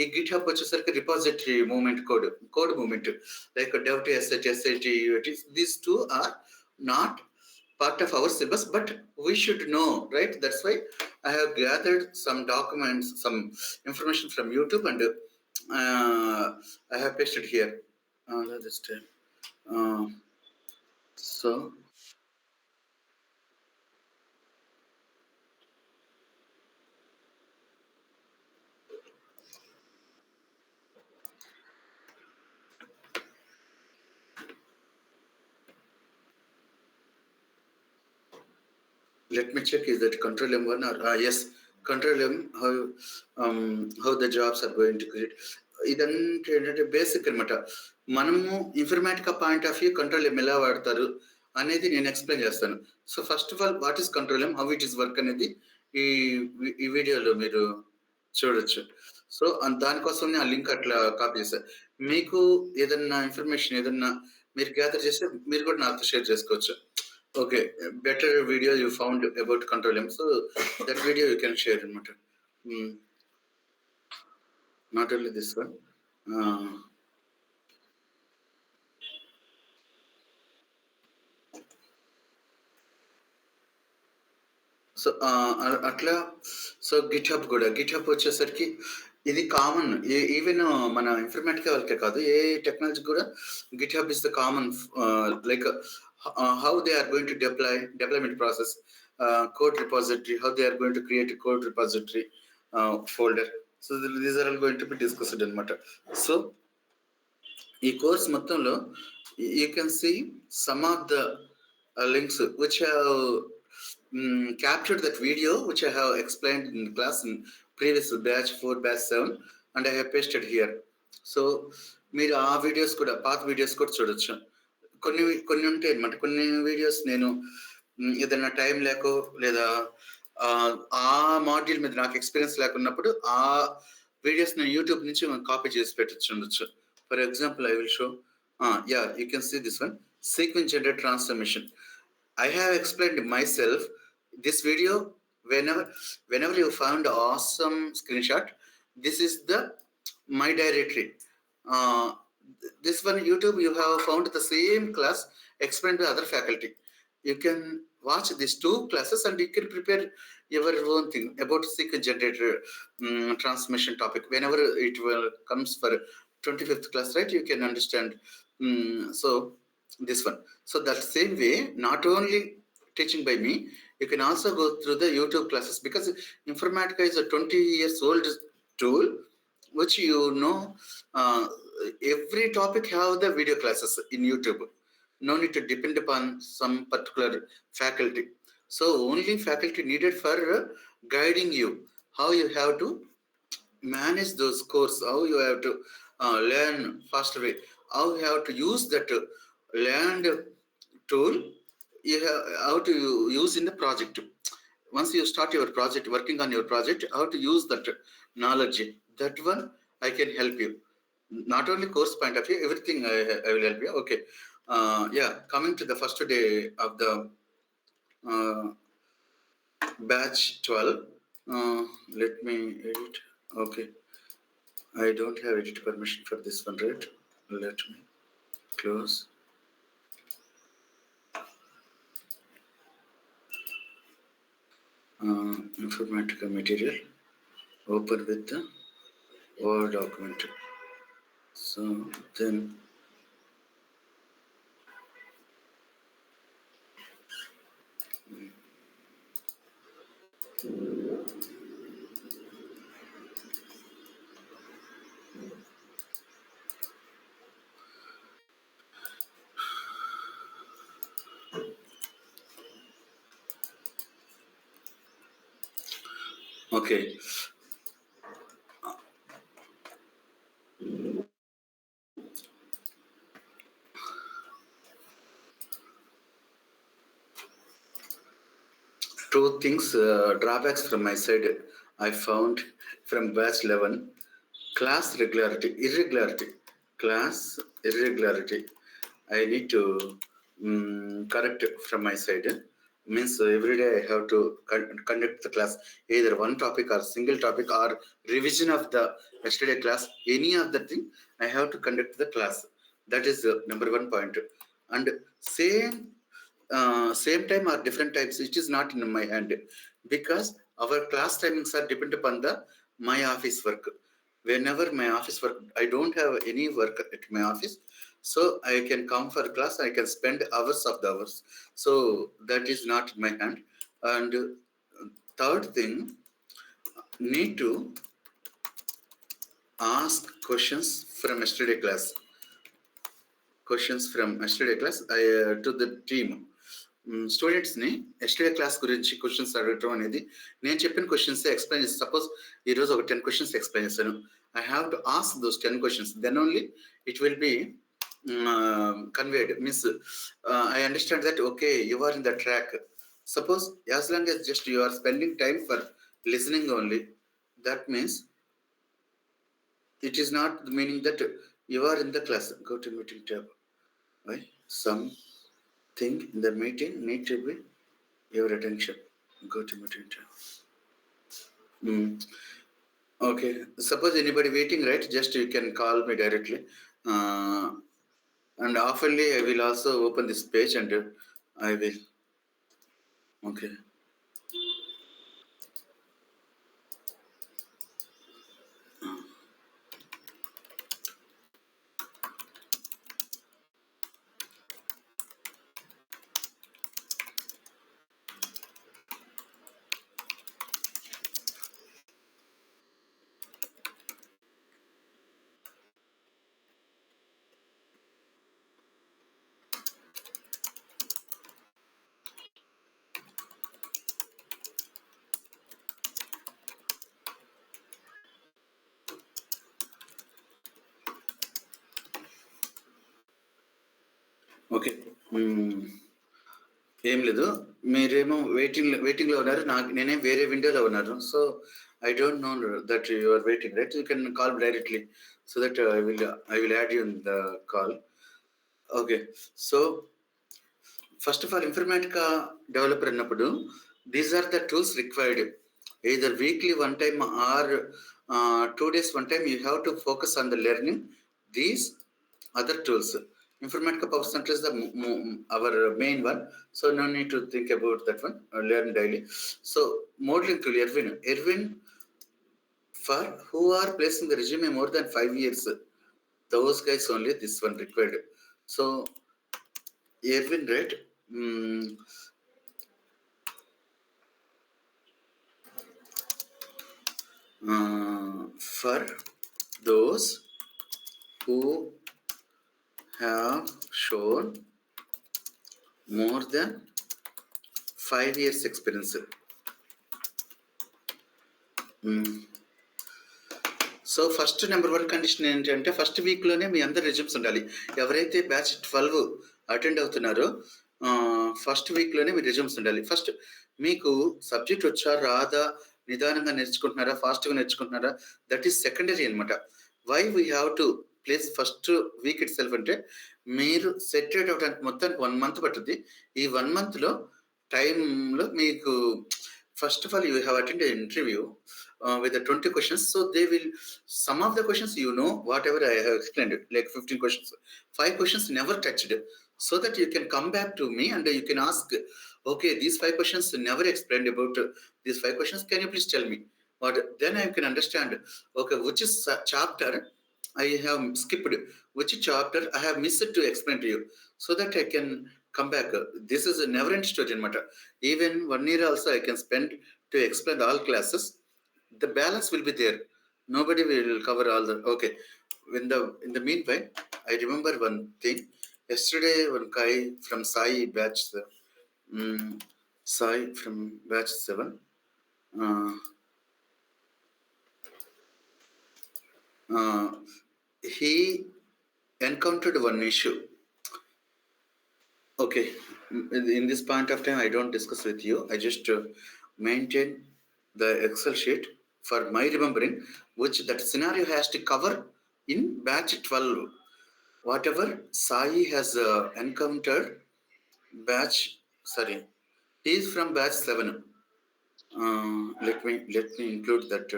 ఈ గిట్‌హబ్ వచ్చేసరికి repository movement code movement like dev SH, SH, these 2 are not part of our syllabus, but we should know, right? That's why I have gathered some documents, some information from YouTube, and I have pasted here. This time. So let me check, is that control M1 or yes, control M, how the jobs are going to create. ఇదంటే ఏంటంటే basic అనమాట. మనము Informatica point of view control M ఎలా వాడతారు అనేది నేను explain చేస్తాను. So first of all what is control M, how it is work అనేది ఈ వీడియోలో మీరు చూడొచ్చు. సో దానికోసం ఆ లింక్ అట్లా కాపీ చేశాను. మీకు ఏదన్నా ఇన్ఫర్మేషన్ ఏదన్నా మీరు గ్యాదర్ చేస్తే మీరు కూడా నాతో షేర్ చేసుకోవచ్చు. Okay, better video you found about control M, so that video you can share అనమాట. Not only this one. So అట్లా సో గిట్హబ్ కూడా, గిట్హబ్ వచ్చేసరికి ఇది కామన్, ఈవెన్ మన ఇన్ఫర్మేటికా వాళ్ళకే కాదు, ఏ టెక్నాలజీ కూడా GitHub is the common, like how they are going to deployment process, code repository, how they are going to create a code repository folder. So these are all going to be discussed anamata. So ee course మొత్తంలో you can see some of the links which have captured that video which I have explained in class in previous batch 4, batch 7, and I have pasted here. So మీరు ఆ videos కూడా, పాత videos కూడా చూడొచ్చు. కొన్ని ఉంటాయి అనమాట. కొన్ని వీడియోస్ నేను ఏదైనా టైం లేకో లేదా ఆ మాడ్యూల్ మీద నాకు ఎక్స్పీరియన్స్ లేకున్నప్పుడు ఆ వీడియోస్ నేను యూట్యూబ్ నుంచి కాపీ చేసి పెట్టొచ్చు. For example I will show, you can see this one, sequence generate transformation. I have explained myself this video. Whenever you found awesome screenshot, this is the my directory. This one YouTube you have found the same class explained by other faculty. You can watch these 2 classes and you can prepare your own thing about sequence generator transformation topic. Whenever it will comes for 25th class, right? You can understand. So this one. So that same way, not only teaching by me, you can also go through the YouTube classes, because Informatica is a 20 years old tool, which every topic have the video classes in YouTube. No need to depend upon some particular faculty. So only faculty needed for guiding you how you have to manage those courses, how you have to learn faster way, how you have to use that learned tool, you have how to use in the project. Once you start your project, working on your project, how to use that knowledge, that one I can help you. Not only course point of view, everything I will help you. Okay, coming to the first day of the batch 12, let me edit. Okay, I don't have edit permission for this one, right? Let me close. Informatica material, open with the Word document. So then okay. Two things, drawbacks from my side I found from batch 11. Class irregularity. Class irregularity. I need to correct from my side. means every day I have to conduct the class, either one topic or single topic or revision of the yesterday class, any of the thing I have to conduct the class. That is number one point. And same time or different types, it is not in my hand, because our class timings are depend upon the my office work. Whenever my office work, I don't have any work at my office, so I can come for class, I can spend hours of the hours. So that is not in my hand. And third thing, need to ask questions from yesterday class. I to the team, స్టూడెంట్స్ని yesterday class గురించి questions అడగటం అనేది, నేను చెప్పిన questions explain చేసి, suppose ఈరోజు ఒక 10 questions explain చేశాను, I have to ask those 10 questions, then only it will be conveyed. Means I understand that okay, you are in the track. Suppose as long as just you are spending time for listening only, that means it is not the meaning that you are in the class. Go to meeting tab. Why? Something in the meeting need to be your attention. Go to meeting tab. Okay. Suppose anybody waiting, right? Just you can call me directly. And oftenly I will also open this page and I will. Okay. Okay. ఏం లేదు, మీరేమో వెయిటింగ్లో ఉన్నారు, నేనేం వేరే విండోలో ఉన్నాను. So I don't know that you are waiting, right? You can call directly so that I will add you in the call. Okay. So first of all, Informatica developer అన్నప్పుడు these are the tools required. either weekly one time or 2 days one time, you have to focus on the learning these other tools. Informatica Power Center is our main one, so no need to think about that one. Learn daily. So modeling tool, Erwin, for who are placing the resume more than 5 years, those guys only this one required. So Erwin, right? For those who have shown more than 5 years experience. So first number 1 condition ఏంటంటే, first వీక్లోనే మీ అందరు resumes ఉండాలి. ఎవరైతే batch 12 attend అవుతున్నారో first వీక్లోనే మీ resumes ఉండాలి. ఫస్ట్ మీకు సబ్జెక్ట్ వచ్చా రాదా, నిదానంగా నేర్చుకుంటున్నారా, ఫాస్ట్గా నేర్చుకుంటున్నారా, దట్ ఈస్ సెకండరీ అనమాట. Why we have to place first week itself అంటే, మీరు సెట్ అవడానికి మొత్తానికి 1 month పట్టుద్ది. ఈ 1 monthలో టైంలో మీకు first of all you have attended an interview with the 20 questions, so they will, some of the questions whatever I have explained, like 15 questions, 5 questions never touched, so that you can come back to me and you can ask, okay, these 5 questions never explained about these 5 questions, can you please tell me what? Then I can understand, okay, which is chapter I have skipped, which chapter I have missed to explain to you, so that I can come back. This is a never end story matter. Even 1 year also I can spend to explain all classes. The balance will be there. Nobody will cover all the. Okay. In the meanwhile, I remember one thing. Yesterday, one guy from Sai batch, Sai from batch 7. He encountered one issue. Okay, in this point of time, I don't discuss with you. I just maintain the Excel sheet for my remembering, which that scenario has to cover in batch 12. Whatever Sai has encountered, He is from batch 7. Let me include that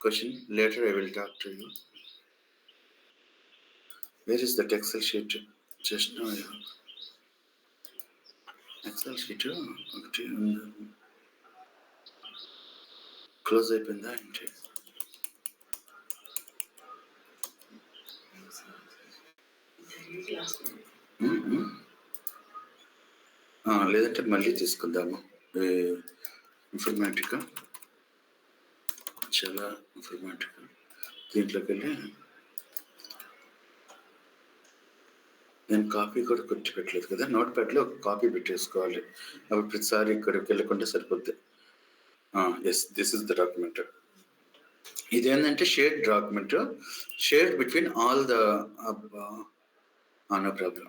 question. Later I will talk to you. Where is that Excel sheet? Just now Excel sheet ఒకటి close అయిపోయిందా ఏంటి? లేదంటే మళ్ళీ తీసుకుందాము. Informatic చాలా informatic దీంట్లోకి వెళ్ళి నేను కాపీ కూడా కొట్టి పెట్టలేదు కదా, నోట్ ప్యాడ్లో ఒక కాపీ పెట్టేసుకోవాలి. అవి ప్రతిసారి ఇక్కడికి వెళ్ళకుండా సరిపోద్ది. Yes, this is the document. ఇదేంటంటే shared document, shared between all the no problem.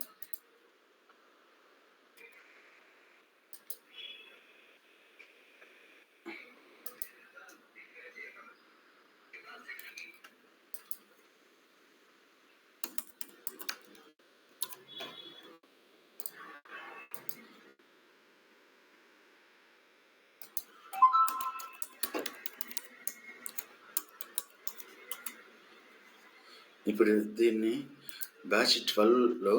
ఇప్పుడు దీన్ని బ్యాచ్ 12లో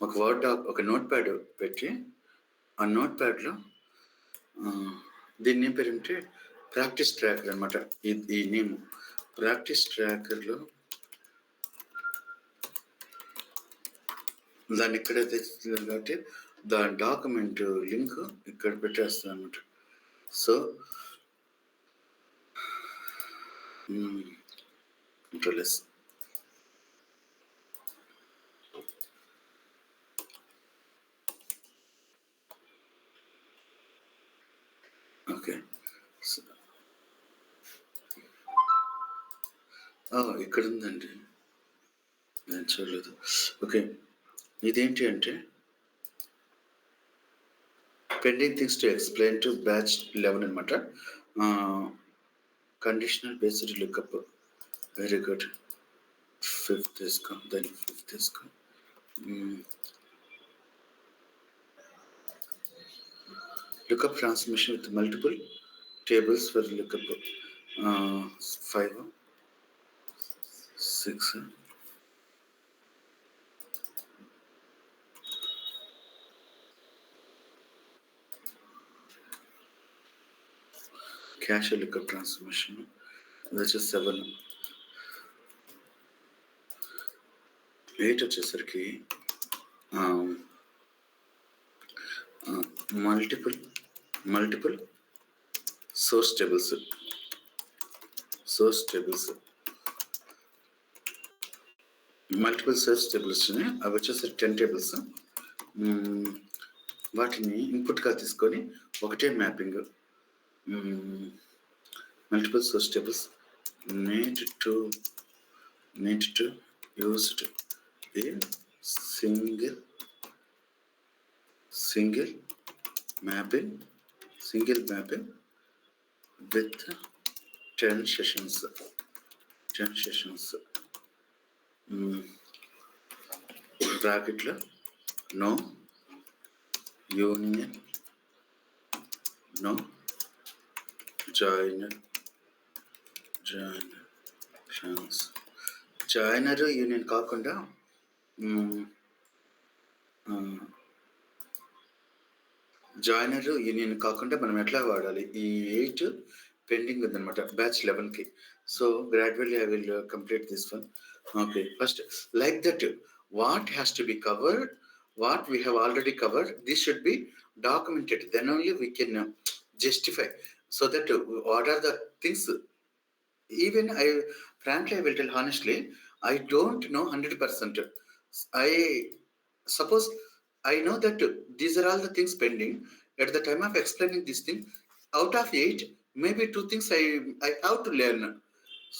ఒక వర్డ్ ఒక నోట్ ప్యాడ్ పెట్టి, ఆ నోట్ ప్యాడ్లో దీన్ని ఏం పేరు అంటే ప్రాక్టీస్ ట్రాకర్ అనమాట. ఈ నేమ్ ప్రాక్టీస్ ట్రాకర్లో దాన్ని ఇక్కడైతే కాబట్టి దాని డాక్యుమెంట్ లింక్ ఇక్కడ పెట్టేస్తాను అనమాట. So control yes. ఓకే, ఇక్కడ ఉందండి, నేను చూడలేదు. ఓకే, ఇదేంటి అంటే pending things to explain to batch 11 అనమాట. Conditional based lookup. Very good. 5th తీసుకో, దాన్ని 5th తీసుకో. Lookup transmission with multiple tables for lookup 5, 6. Cache lookup transmission, which is 7. 8 వచ్చేసరికి multiple source tables. Multiple source tables అవి వచ్చేసరికి 10 tables. వాటిని ఇన్పుట్గా తీసుకొని ఒకటే mapping. Multiple source tables need to used in single mapping with 10 sessions. Bracketలో no union, no joiner union కాకుండా మనం ఎట్లా వాడాలి? ఈ 8 పెండింగ్ ఉందన్నమాట బ్యాచ్ 11కి. So gradually I will complete this one. Okay, first like that what has to be covered, what we have already covered, this should be documented. Then only we can justify. So that what are the things, even frankly I will tell honestly, I don't know 100%. I suppose I know that these are all the things pending. At the time of explaining this thing, out of 8, maybe 2 things I have to learn.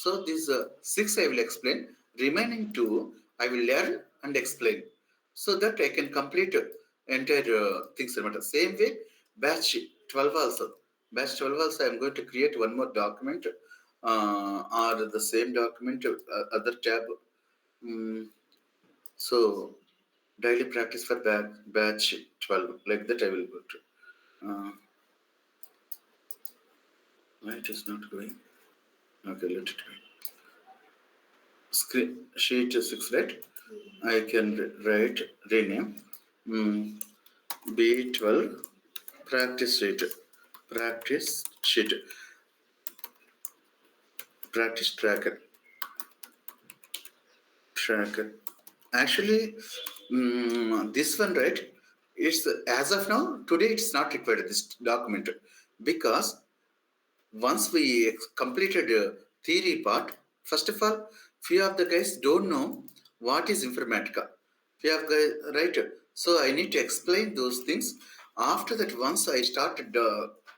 So these 6 I will explain. Remaining 2 I will learn and explain, so that I can complete entire things. Same way, batch 12 also. I am going to create one more document or the same document, other tab. So daily practice for batch 12, like that I will go to. Why it is not going? Okay, let it go. Screen sheet 6, right? I can write rename B12 practice sheet, practice sheet, practice tracker. Actually, this one, right? It's as of now today it's not required this document, because once we completed theory part, first of all, few of the guys don't know what is informatica. Few of guys, right? So I need to explain those things. After that, once I started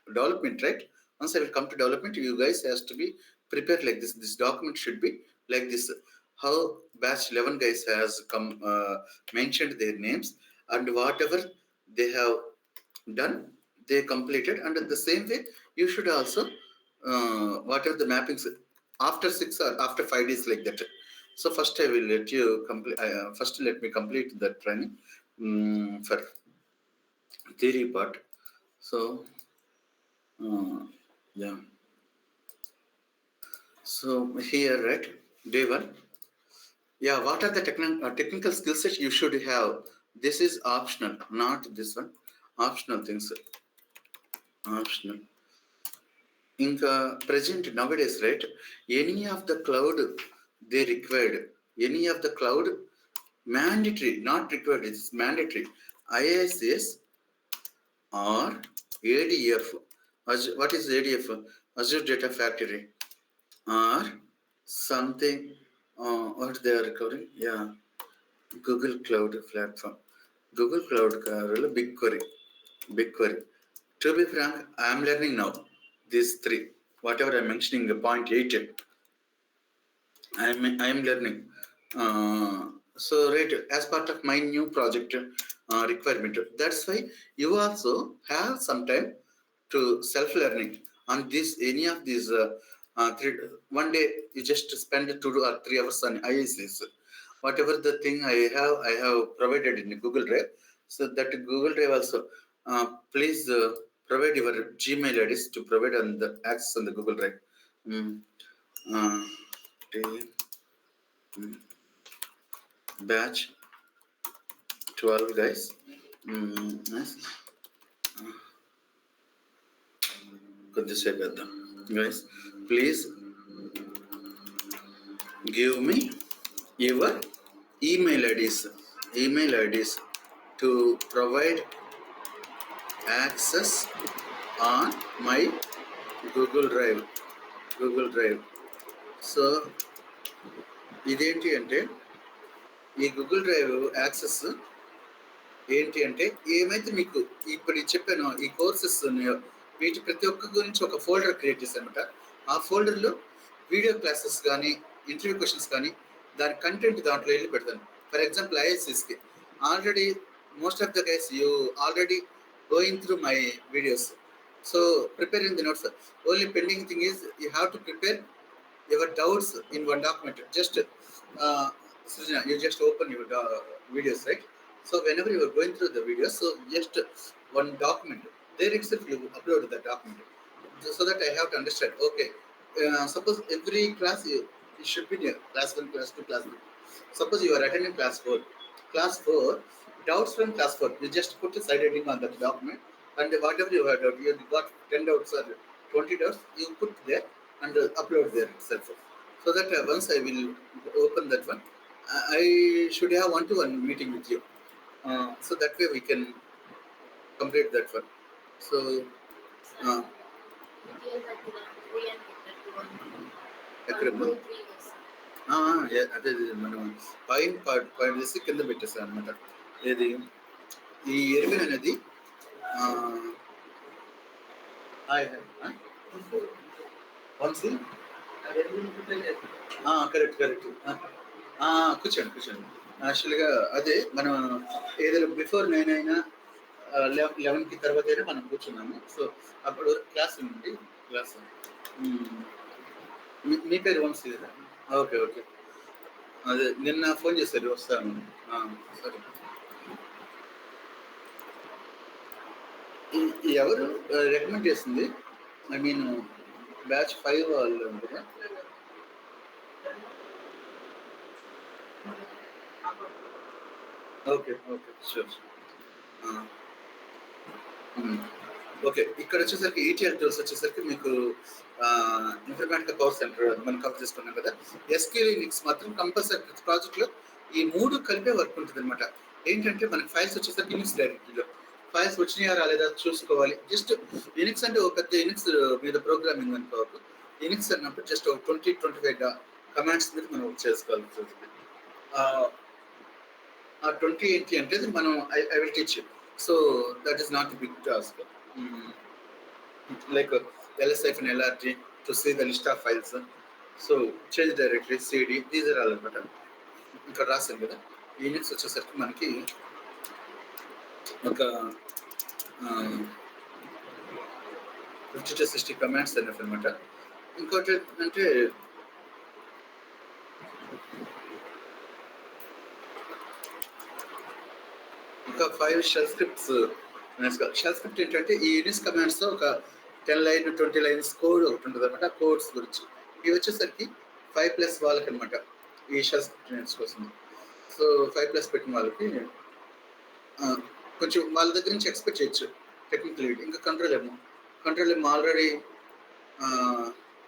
development, right? Once I will come to development, you guys has to be prepared like this. This document should be like this. How batch 11 guys has come mentioned their names and whatever they have done, they completed, and in the same way you should also whatever the mappings after 6 or after 5 days, like that. So first I will let you complete, first let me complete the training for theory part. So yeah, so here, right, day 1, yeah, what are the technical skill sets you should have? This is optional, not this one. Optional things, optional. ఇంకా present nowadays, right? Any of the cloud they required, any of the cloud mandatory, not required, it's mandatory. IISS or ADF. What is ADF? Azure Data Factory or something. What they are recovering? Yeah, Google Cloud Platform. Google Cloud BigQuery. BigQuery. To be frank, I am learning now these 3. Whatever I'm mentioning, the point 8, I am learning. So right, as part of my new project requirement, that's why you also have some time to self learning on this, any of these 1 day you just spend 2 or 3 hours on IICs. Whatever the thing I have provided in Google Drive. So that Google Drive also, please provide your Gmail IDs to provide on the access on the Google Drive. Uh, batch 12 guys. Nice. కొద్దిసేపు వేద్దాం guys. Please give me your email IDs to provide access on my Google Drive. So ఇదేంటి అంటే, ఈ Google drive access ఏంటి అంటే, ఏమైతే మీకు ఇప్పుడు చెప్పానో ఈ కోర్సెస్ ఉన్నాయో వీటి ప్రతి ఒక్క గురించి ఒక ఫోల్డర్ క్రియేట్ చేశాను అనమాట. ఆ ఫోల్డర్లో వీడియో క్లాసెస్ కానీ ఇంటర్వ్యూ క్వశ్చన్స్ కానీ దాని కంటెంట్ దాంట్లో వెళ్ళి పెడతాను. ఫర్ ఎగ్జాంపుల్ ఐఎస్ఎస్కి already most of the guys you already going through my videos. So preparing the notes, only pending thing is you have to prepare your doubts in one document. Just Srijana, you just open your videos, right? So whenever you are going through the videos, so just one document there itself you upload the document, so that I have to understand. Okay, suppose every class you should be there, class 1, class 2, class 3. Suppose you are attending class 4, doubts from class 4, you just put a side heading on that document, and whatever you have doubt, you got 10 doubts or 20 doubts, you put there and upload there itself. So that once I will open that one, I should have 1-to-1 meeting with you. So that way we can complete that one. So అదే మనం point చేసి కింద పెట్టేస్తాం అనమాట. ఏది ఈ Erwin అనేది correct. కూర్చోండి. యాక్చువల్గా అదే మనం ఏదైనా బిఫోర్ 9 అయినా 11కి తర్వాత అయినా మనం కూర్చున్నాము. సో అప్పుడు క్లాస్ ఉంది. క్లాస్ మీ పేరు వంశీ కదా? ఓకే. అదే నిన్న ఫోన్ చేశారు, వస్తాను. సరే. ఎవరు రికమెండ్ చేసింది? ఐ మీన్ బ్యాచ్ 5 వాళ్ళు ఉంటదా? ఓకే. ఓకే. షూర్. షూర్. ఆ! హ్మ్. ఓకే. ఇక్కడొచ్చేసరికి ఈటీఎల్ టూల్స్ వచ్చేసరికి మీకు ఇన్ఫర్మాటికా పవర్ సెంటర్ మనం కవర్ చేసుకున్నాం కదా! ఎస్‌క్యూఎల్ లినక్స్ మాత్రం కంపల్సరీ ప్రతి ప్రాజెక్ట్‌లో ఈ 3 కలిపే వర్క్ ఉంటదనమాట. ఏంటంటే మనకి ఫైల్స్ వచ్చేసరికి లినక్స్ డైరెక్టరీలో. ఫైల్స్ వచ్చినాయా రాలేదా చూసుకోవాలి. జస్ట్ లినక్స్ అంటే ఒక పెద్ద లినక్స్ మీద ప్రోగ్రామింగ్ అనుకోకు. లినక్స్ అన్నప్పుడు జస్ట్ ఒక 20, 25 కమాండ్స్ మీద మనం వర్క్ చేసుకోవాల్సొస్తది. ఆహ్, ఆ 20 ఏంటి అంటే మనం I will teach you. So, that is not a big task. Hmm. Like ls-lrt to see the list of files. So change directory, cd, these are all అనమాట. ఇక్కడ రాశాను కదా! యూనిక్స్ వచ్చేసరికి మనకి ఒక 50-60 కమాండ్స్ అనమాట. ఇంకోటి అంటే ఒక 5 షెల్ స్క్రిప్ట్స్ నేర్చుకోవాలి. షెల్ స్క్రిప్ట్ ఏంటంటే ఈ యూనిక్స్ కమాండ్స్‌తో ఒక 10 లైన్, 20 లైన్స్ కోడ్ ఒకటి ఉంటదనమాట. కోడ్స్ గురించి. ఇవి వచ్చేసరికి 5+ వాళ్ళకనమాట. ఈ షెల్ స్క్రిప్ట్ నేర్చుకోవాల్సింది. సో 5+ పెట్టిన వాళ్ళకి కొంచెం వాళ్ళ దగ్గర నుంచి ఎక్స్‌పెక్ట్ చేయొచ్చు. Technical lead. ఇంకా కంట్రోల్ ఏమో ఆల్రెడీ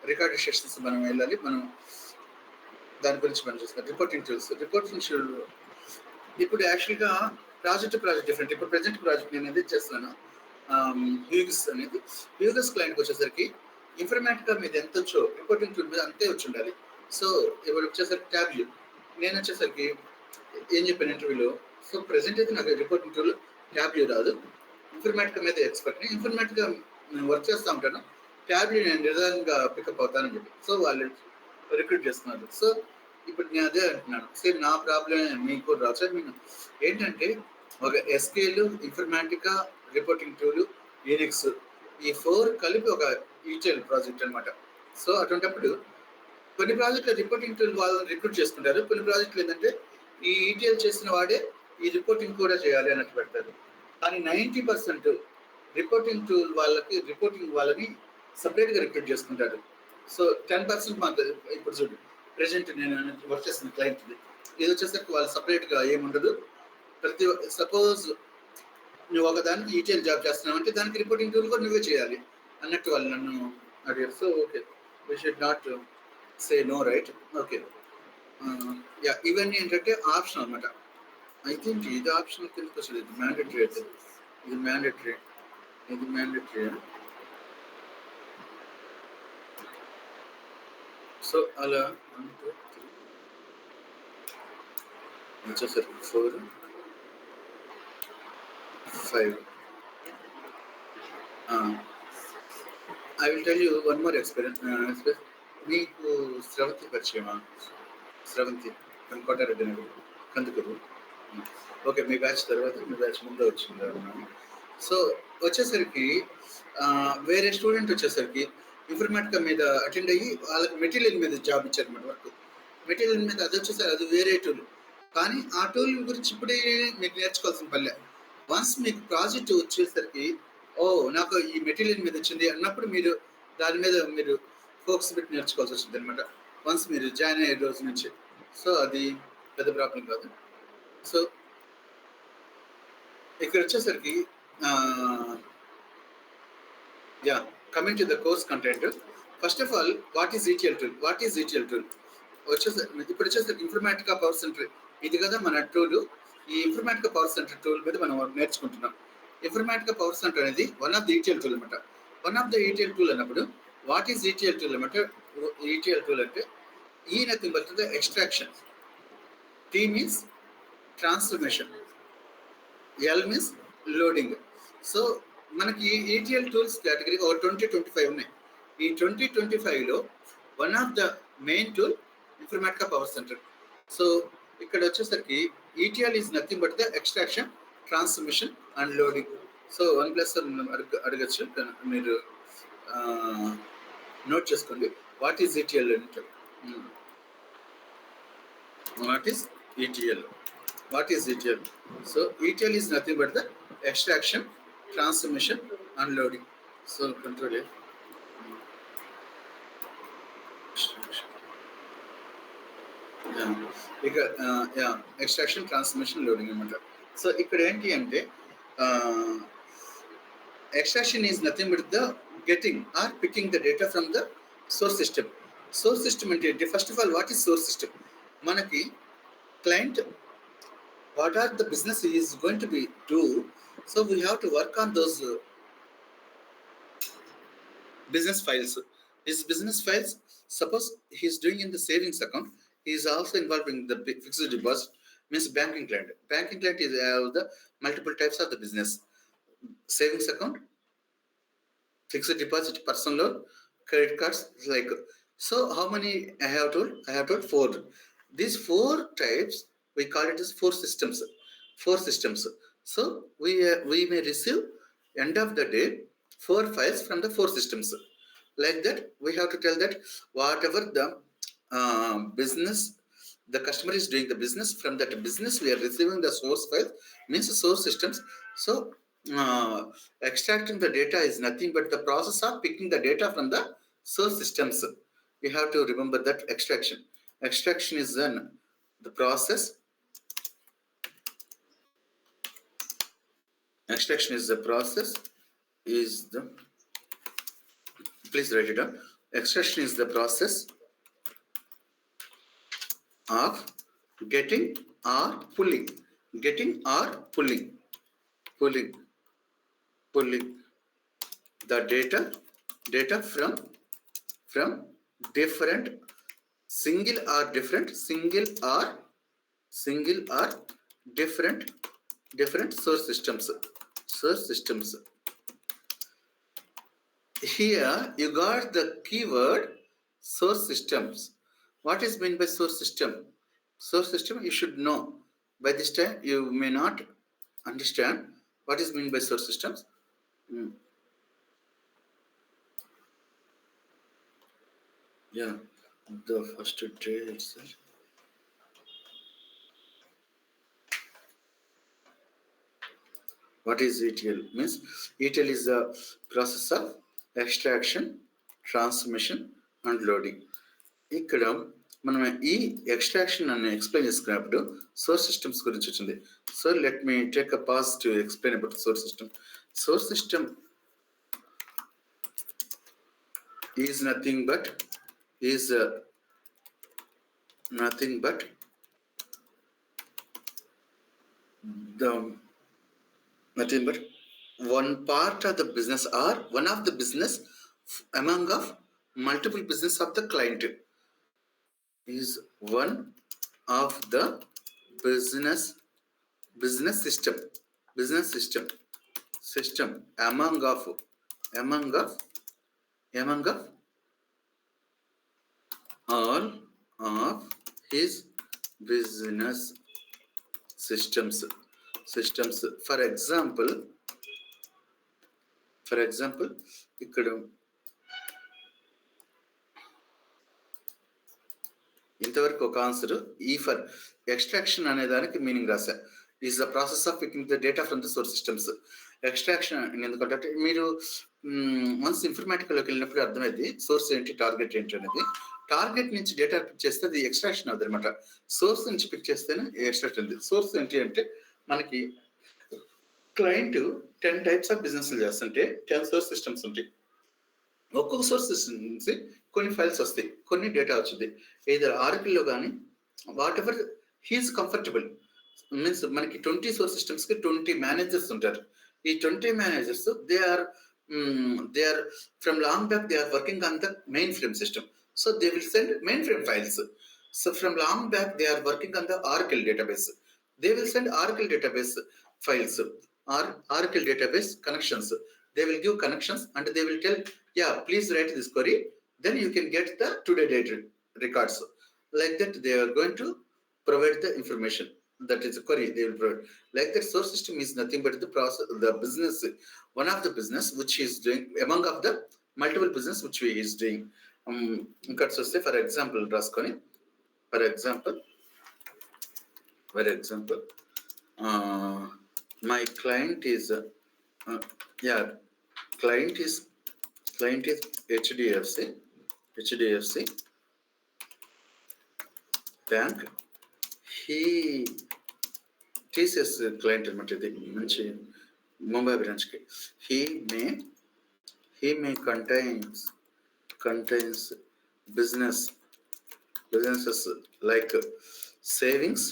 రికార్డెడ్ సెషన్స్ మనం వెళ్ళాలి. మనం దాని గురించి మనం చూస్తాం. Reporting tools. రిపోర్టింగ్ ఇప్పుడు యాక్చువల్‌గా ప్రాజెక్ట్ డిఫరెంట్. ఇప్పుడు ప్రెజెంట్ ప్రాజెక్ట్ నేను ఏదైతే చేస్తున్నానో హ్యూగస్ అనేది. హ్యూగస్ క్లయింట్‌కి వచ్చేసరికి ఇన్ఫర్మాటికా మీద ఎంతొచ్చో రిపోర్టింగ్ టూల్ మీద అంతే వచ్చుండాలి. సో ఇప్పుడు వచ్చేసరికి ట్యాబ్‌లు. నేనొచ్చేసరికి ఏం చెప్పాను ఇంటర్వ్యూలో, సో ప్రెజెంట్ అయితే నాకు రిపోర్టింగ్ టూల్ ట్యాబ్‌లు రాదు. ఇన్ఫర్మాటికా మీద ఎక్స్‌పర్ట్‌ని. ఇన్ఫర్మాటికా నేను వర్క్ చేస్తా ఉంటాను. ట్యాబ్‌లు నేను నిదానంగా పికప్ అవుతానని చెప్పి. సో వాళ్ళు రిక్రూట్ చేస్తున్నారు. సో ఇప్పుడు నేను అదే అంటున్నాను. సేమ్ నా ప్రాబ్లమే మీకు కూడా రావచ్చు. ఐ మీన్ ఏంటంటే ఒక ఎస్‌క్యూఎల్, ఇన్ఫర్మాటికా, రిపోర్టింగ్ టూల్, యూనిక్స్ ఈ 4 కలిపి ఒక ఈటీఎల్ ప్రాజెక్ట్ అనమాట. సో అటువంటప్పుడు కొన్ని ప్రాజెక్టులు రిపోర్టింగ్ టూల్ వాళ్ళని రిక్రూట్ చేసుకుంటారు. కొన్ని ప్రాజెక్టులు ఏంటంటే ఈ ఈటీఎల్ చేసిన వాడే ఈ రిపోర్టింగ్ కూడా చేయాలి అన్నట్టు పెడతారు. కానీ 90% రిపోర్టింగ్ వాళ్ళని సెపరేట్‌గా రిక్రూట్ చేసుకుంటారు. సో 10% మాత్రం ఇప్పుడు చూడు ప్రెజెంట్ నేను వర్క్ చేస్తున్న క్లయింట్‌ది. ఇది వచ్చేసరికి వాళ్ళు సెపరేట్‌గా ఏముండదు. ప్రతి సపోజ్ నువ్వు ఒక దానికి ఈటీఎల్ జాబ్ చేస్తున్నావంటే దానికి రిపోర్టింగ్ టూల్ కూడా నువ్వే చేయాలి అన్నట్టు వాళ్ళు నన్ను అడిగారు. So okay. We should not say no right. Okay. Yeah! ఇవన్నీ ఏంటంటే ఆప్షన్ అనమాట. ఐ థింక్ ఇది ఆప్షనల్ కిందకొస్తది. ఇది మ్యాండేటరీ అయితే. ఇది మ్యాండేటరీ. ఇది మ్యాండేటరీయా? సో అలా 1, 2, 3 వచ్చేసరికి 4, 5 ఆ! I will tell you one more experience. మీకు స్రవంతి పరిచయమా? స్రవంతి కోటారెడ్డి నగర్ కందుకూరు. హ్మ్. ఓకే. మీ బ్యాచ్ తర్వాత మీ బ్యాచ్ ముందే వచ్చిందన్నాను. సో, వచ్చేసరికి వేరే స్టూడెంట్ వచ్చేసరికి ఇన్ఫర్మాటికా మీద అటెండ్ అయ్యి వాళ్ళకి మెటీరియల్ మీద జాబ్ ఇచ్చారన్నమాట వర్క్. మెటీరియల్ మీద అదొచ్చేసరి అది వేరే టూల్. కానీ ఆ టూల్ గురించి ఇప్పుడే మీకు నేర్చుకోవాల్సిన పనిలే. వన్స్ మీకు ప్రాజెక్ట్ వచ్చేసరికి ఓహ్! నాకు ఈ మెటీరియల్ మీద వచ్చింది అన్నప్పుడు మీరు దాని మీద మీరు ఫోకస్ పెట్టి నేర్చుకోవాల్సొచ్చిద్దనమాట. వన్స్ మీరు జాయిన్ అయ్యే రోజు నుంచి. సో, అది పెద్ద ప్రాబ్లమ్ కాదు. సో, ఇక్కడొచ్చేసరికి ah, yeah! Coming to the course content. First of all what is ETL tool? What is ETL tool? ఇప్పుడొచ్చేసరికి ఇన్ఫర్మాటికా పవర్ సెంటర్ ఇది కదా మన టూలు. ఈ ఇన్ఫర్మాటికా పవర్ సెంటర్ టూల్ మీద మనం నేర్చుకుంటున్నాం. ఇన్ఫర్మాటికా పవర్ సెంటర్ అనేది one of the ETL tool అనమాట. One of the ETL tool అన్నప్పుడు వాట్ ఈస్ ఈటీఎల్ టూల్ అనమాట? ఈటీఎల్ టూల్ అంటే E nothing but the extraction. T means transformation. L means loading. So మనకి ETL tools category ఒక 20, 25 ఉన్నాయి. ఈ 20, 25లో one of the main tool Informatica power centre. So ఇక్కడ వచ్చేసరికి ETL is nothing but the extraction, transmission and loading. So 1+ అడగచ్చు మీరు note చేసుకోండి. వాట్ ఈజ్ ఈటీఎల్ అంటే what is ETL? What is ETL? So ETL is nothing but the extraction, transformation unloading. So control F. Yeah. Yeah, extraction, transmission, loading అనమాట. So ఇక్కడ ఏంటి అంటే extraction is nothing but the getting or picking the data from the source system. Source system అంటే first of all, what is source system? మనకి client, what are the business is going to be do, so we have to work on those business files. His business files, suppose he is doing in the savings account, he is also involved in the fixed deposit, means banking client. Banking client is the multiple types of the business: savings account, fixed deposit, personal loan, credit cards, like. So how many I have told? I have told four. These four types we call it as four systems. Four systems. So we may receive end of the day four files from the four systems. Like that, we have to tell that whatever the business the customer is doing the business, from that business we are receiving the source file, means source systems. So extracting the data is nothing but the process of picking the data from the source systems. You have to remember that extraction is then the process. Extraction is the process, is the, please write it down. Extraction is the process of getting or pulling the data from different single or different source systems. Here you got the keyword source systems. What is meant by source system? Source system you should know. By this time you may not understand what is meant by source systems. Yeah, the first day itself. What is ETL? Means ETL is the process of extraction, transmission and loading. ఇక్కడ మనం ఈ extraction అని explain చేసుకున్నప్పుడు source systems గురించి వచ్చింది. So let me take a pass to explain about source system. Source system is nothing but one part of the business or one of the business among of multiple business of the client. Is one of the business system among of all of his business systems. For example ఇక్కడ ఇంతవరకు ఒక answer. ఈ for extraction అనే దానికి meaning రాశా. Is the process of picking the data from the source systems. Extraction ఎందుకంటే మీరు once ఇన్ఫర్మేటిక్లోకి వెళ్ళినప్పుడు అర్థమైంది సోర్స్ ఏంటి, టార్గెట్ ఏంటి అనేది. టార్గెట్ నుంచి డేటా పిక్ చేస్తే అది ఎక్స్ట్రాక్షన్ అవుతుంది అనమాట. సోర్స్ నుంచి పిక్ చేస్తేనే ఎక్స్ట్రాక్షన్ ఉంది. సోర్స్ ఏంటి అంటే మనకి క్లయింట్ 10 టైప్స్ ఆఫ్ బిజినెస్ చేస్తుంటే 10 సోర్స్ సిస్టమ్స్ ఉంటాయి. ఒక్కొక్క సోర్స్ సిస్టమ్ నుంచి కొన్ని ఫైల్స్ వస్తాయి, కొన్ని డేటా వచ్చింది. ఏదైనా ఆర్కిల్లో కానీ whatever he is comfortable. Means మనకి 20 సోర్స్ సిస్టమ్స్ కి 20 మేనేజర్స్ ఉంటారు. ఈ 20 managers they are from long back they are working on the mainframe system. So they will send mainframe files. So from long back they are working on the Oracle database. They will send Oracle database files or Oracle database connections. They will give connections and they will tell, yeah, please write this query. Then you can get the today date records. Like that, they are going to provide the information. That is a query they will provide. Like that, source system is nothing but the process, the business, one of the business which he is doing among of the multiple business which he is doing. So say for example, Raskoni, for example, my client is client is HDFC bank. He TCS client అనమాట, ఇది మంచి Mumbai branch కి. he may contains businesses like savings,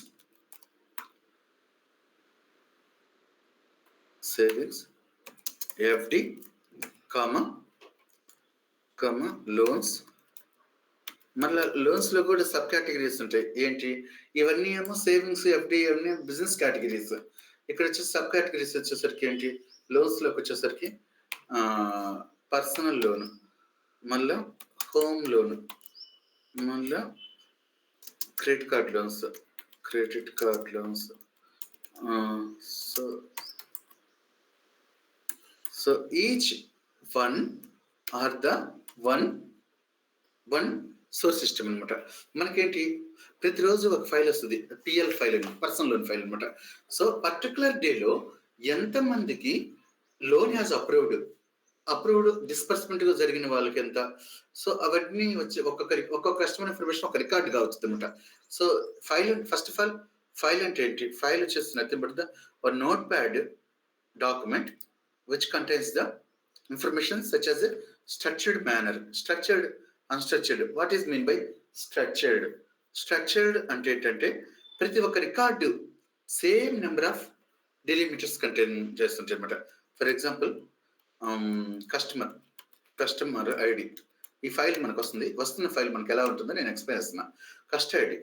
FD, comma loans. మళ్ళీ లోన్స్లో కూడా sub categories ఉంటాయి. ఏంటి ఇవన్నీ ఏమో సేవింగ్స్, ఎఫ్డి ఇవన్నీ బిజినెస్ కేటగిరీస్. ఇక్కడ వచ్చేసి సబ్ కేటగిరీస్ వచ్చేసరికి ఏంటి, లోన్స్లోకి వచ్చేసరికి పర్సనల్ లోను, మళ్ళీ హోమ్ లోను, మళ్ళీ credit card loans. So each one or the one source system అనమాట. మనకేంటి ప్రతిరోజు ఒక ఫైల్ వస్తుంది, పిఎల్ ఫైల్ అని, పర్సనల్ లోన్ ఫైల్ అనమాట. సో పర్టికులర్ డేలో ఎంతమందికి లోన్ హ్యాస్ అప్రూవ్డ్ డిస్బర్స్మెంట్ గా జరిగిన వాళ్ళకి ఎంత, సో అవన్నీ వచ్చి ఒక్కొక్క కస్టమర్ ఇన్ఫర్మేషన్ ఒక రికార్డ్ గా వచ్చింది అనమాట. So first of all file అంటే ఏంటి, ఫైల్ వచ్చేసి nothing but the note pad document which contains the information such as a structured manner, structured, unstructured. What is mean by structured అంటే ఏంటంటే ప్రతి ఒక్క record same number of delimiters contain చేస్తుంటాయి అనమాట. For example customer ID, ఈ file మనకు వస్తున్న file మనకి ఎలా ఉంటుందో నేను ఎక్స్ప్లెయిన్ చేస్తున్నా. కస్ట్ ఐడి,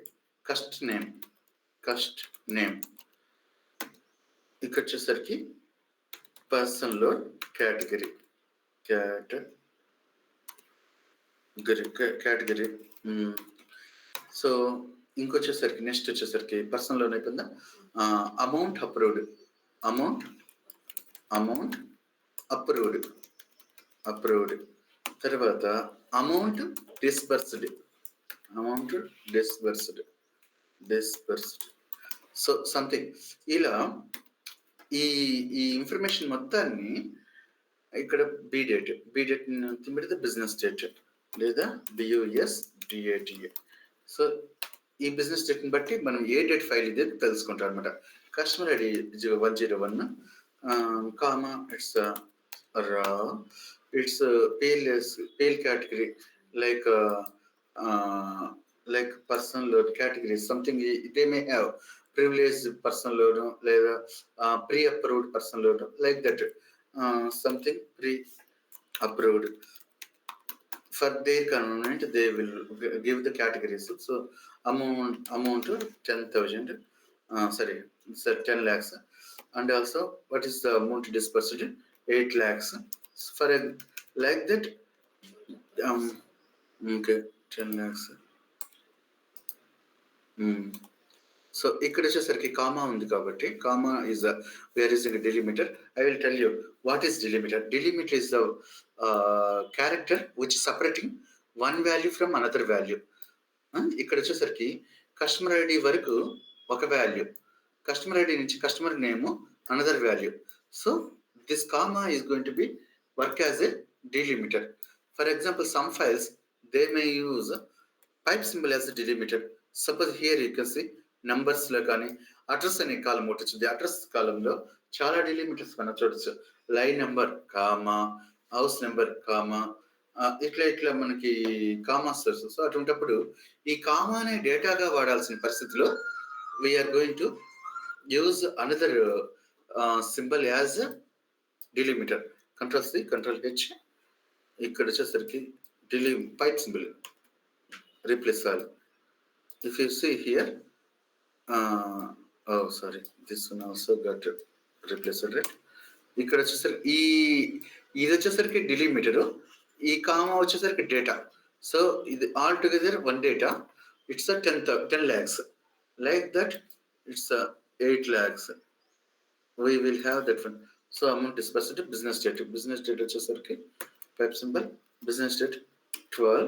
కస్ట్ నేమ్, ఇక్కడ వచ్చేసరికి పర్సనల్ లోన్ కేటగిరీ. సో ఇంకొచ్చేసరికి నెక్స్ట్ వచ్చేసరికి పర్సనల్ లోన్ అయిపోయిందా, అమౌంట్ అప్రూవ్డ్, తర్వాత అమౌంట్ డిస్బర్స్డ్. సో సంథింగ్ ఇలా ఈ ఇన్ఫర్మేషన్ మొత్తాన్ని ఇక్కడ బి డేట్ తిమ్మిడితే బిజినెస్ డేట్ లేదా BUSDATA. సో ఈ బిజినెస్ డేట్ని బట్టి మనం ఏ డేట్ ఫైల్ ఇది తెలుసుకుంటాం అనమాట. Customer ID 101, comma it's pale category like personal loan category, something they may have privileged personal loan లేదా pre-approved personal loan, like that, something pre-approved. For their convenience they will give the categories. So amount 10,000, 10 lakhs, and also what is the amount disbursed, 8 lakhs for like that. Okay, 10 lakhs. So ఇక్కడ వచ్చేసరికి comma ఉంది కాబట్టి comma is where is delimiter. I will tell you what is delimiter. Delimiter is the character which separating one value from another value. ఇక్కడ వచ్చేసరికి customer ID వరకు ఒక value, customer ID నుంచి customer name another value. So this comma is going to be work as a delimiter. For example, some files they may use pipe symbol as a delimiter. Suppose here you can see numbers లో కానీ address అనే కాలం ఒకటి వచ్చింది. Address కాలంలో చాలా డెలిమిటర్స్ మనం చూడొచ్చు. Line number comma, house number comma, ఇట్లా మనకి కామాస్. సో అటువంటిప్పుడు ఈ కామా అనే డేటాగా వాడాల్సిన పరిస్థితిలో we're going to use another symbol as delimiter. Control-C, Control-H. ఇక్కడ వచ్చేసరికి పైప్ సింబల్ రీప్లేస్ కావాలి. If you see here, sorry, this one also got replaced, right? ఇక్కడ వచ్చేసరికి ఇది వచ్చేసరికి డెలిమిటర్, ఈ కామా వచ్చేసరికి డేటా. సో ఇది all together one data. It's 10 lakhs, like that. It's 8 lakhs. We will have that one. So amount disbursed, business date వచ్చేసరికి pipe symbol, business date 12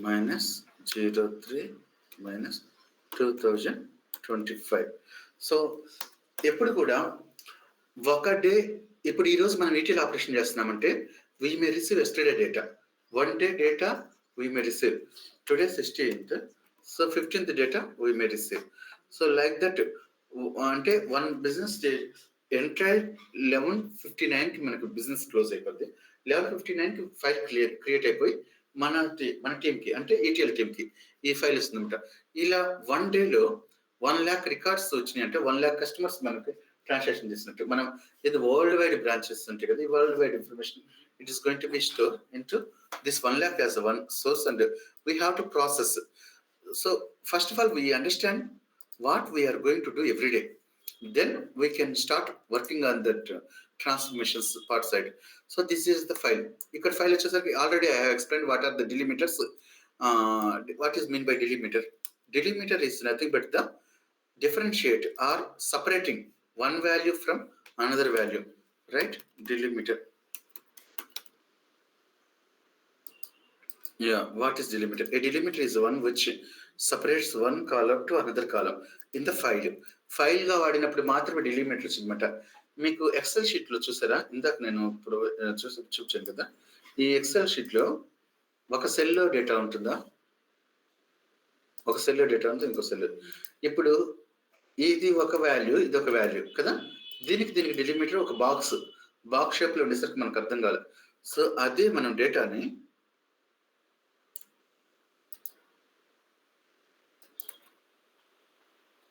-03 -2025. So ఎప్పుడు కూడా ఒక డే ఇప్పుడు ఈరోజు మనం ఈటీఎల్ ఆపరేషన్ చేస్తున్నామంటే we may receive yesterday data. 1 day data we may receive. Today 16th, so 15th data we may receive. So like that అంటే one business day entire 11:59 కి మనకు బిజినెస్ క్లోజ్ అయిపోద్ది. 11:59 కి ఫైల్ క్రియేట్ అయిపోయి మన టీంకి అంటే ఈటీఎల్ టీంకి ఈ ఫైల్ వస్తుందన్నమాట. ఇలా 1 డేలో 1 lakh రికార్డ్స్ వచ్చినాయి అంటే 1 lakh కస్టమర్స్ మనకి ట్రాన్సాక్షన్ చేసినట్టు. మనం ఇది వరల్డ్ వైడ్ బ్రాంచెస్ ఉంటాయి కదా, ఈ world wide information it is going to B store into this 1 lakh as a one source, and we have to process. So first of all we understand what we are going to do every day, then we can start working on that transformations part side. So this is the file. Ikkada file vachesariki already I have explained what are the delimiters. What is mean by delimiter? Delimiter is nothing but the differentiate or separating one value from another value, right? Delimiter. Yeah, what is delimiter? A delimiter is one which separates one column to another column in the file. File గా వాడినప్పుడు మాత్రమే delimiters అనమాట. మీకు XL sheet లో చూసారా, ఇందాక నేను ఇప్పుడు చూపించాను కదా, ఈ ఎక్సెల్ షీట్ లో ఒక సెల్లో డేటా ఉంటుందా, ఒక సెల్లో డేటా ఉంటుంది, ఇంకో సెల్. ఇప్పుడు ఇది ఒక వాల్యూ, ఇది ఒక వాల్యూ కదా, దీనికి డిలిమిటర్ ఒక బాక్స్ షేప్ లో ఉండేసరికి మనకు అర్థం కాదు. సో అదే మనం డేటాని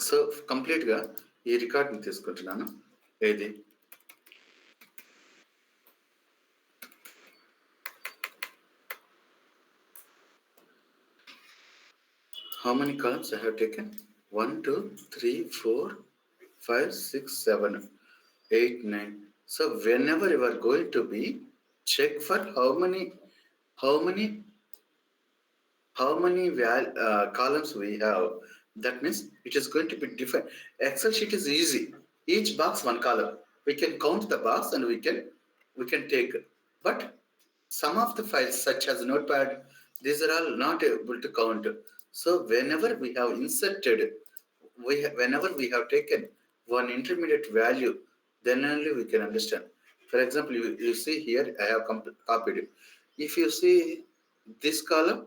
సో కంప్లీట్ గా ఈ రికార్డ్ ని తీసుకుంటున్నాను. ఏది how many columns I have taken? 1 2 3 4 5 6 7 8 9. So whenever you are going to be check for how many columns we have, that means it is going to be different. Excel sheet is easy, each box one column, we can count the box and we can take. But some of the files such as notepad, these are all not able to count. So whenever we have inserted, whenever we have taken one intermediate value, then only we can understand. For example, you see here I have copied. If you see this column,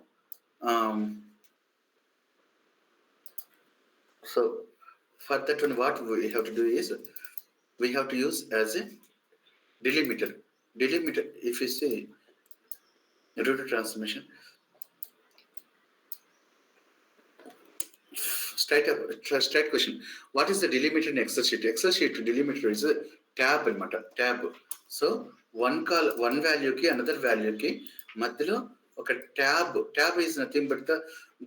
so for that one what we have to do is we have to use as a delimiter. If you see root transformation, straight question, what is the delimiter in Excel sheet? Excel sheet delimiter is a tab anamata, tab. So one value ki another value ki madhyalo oka tab is nothing but the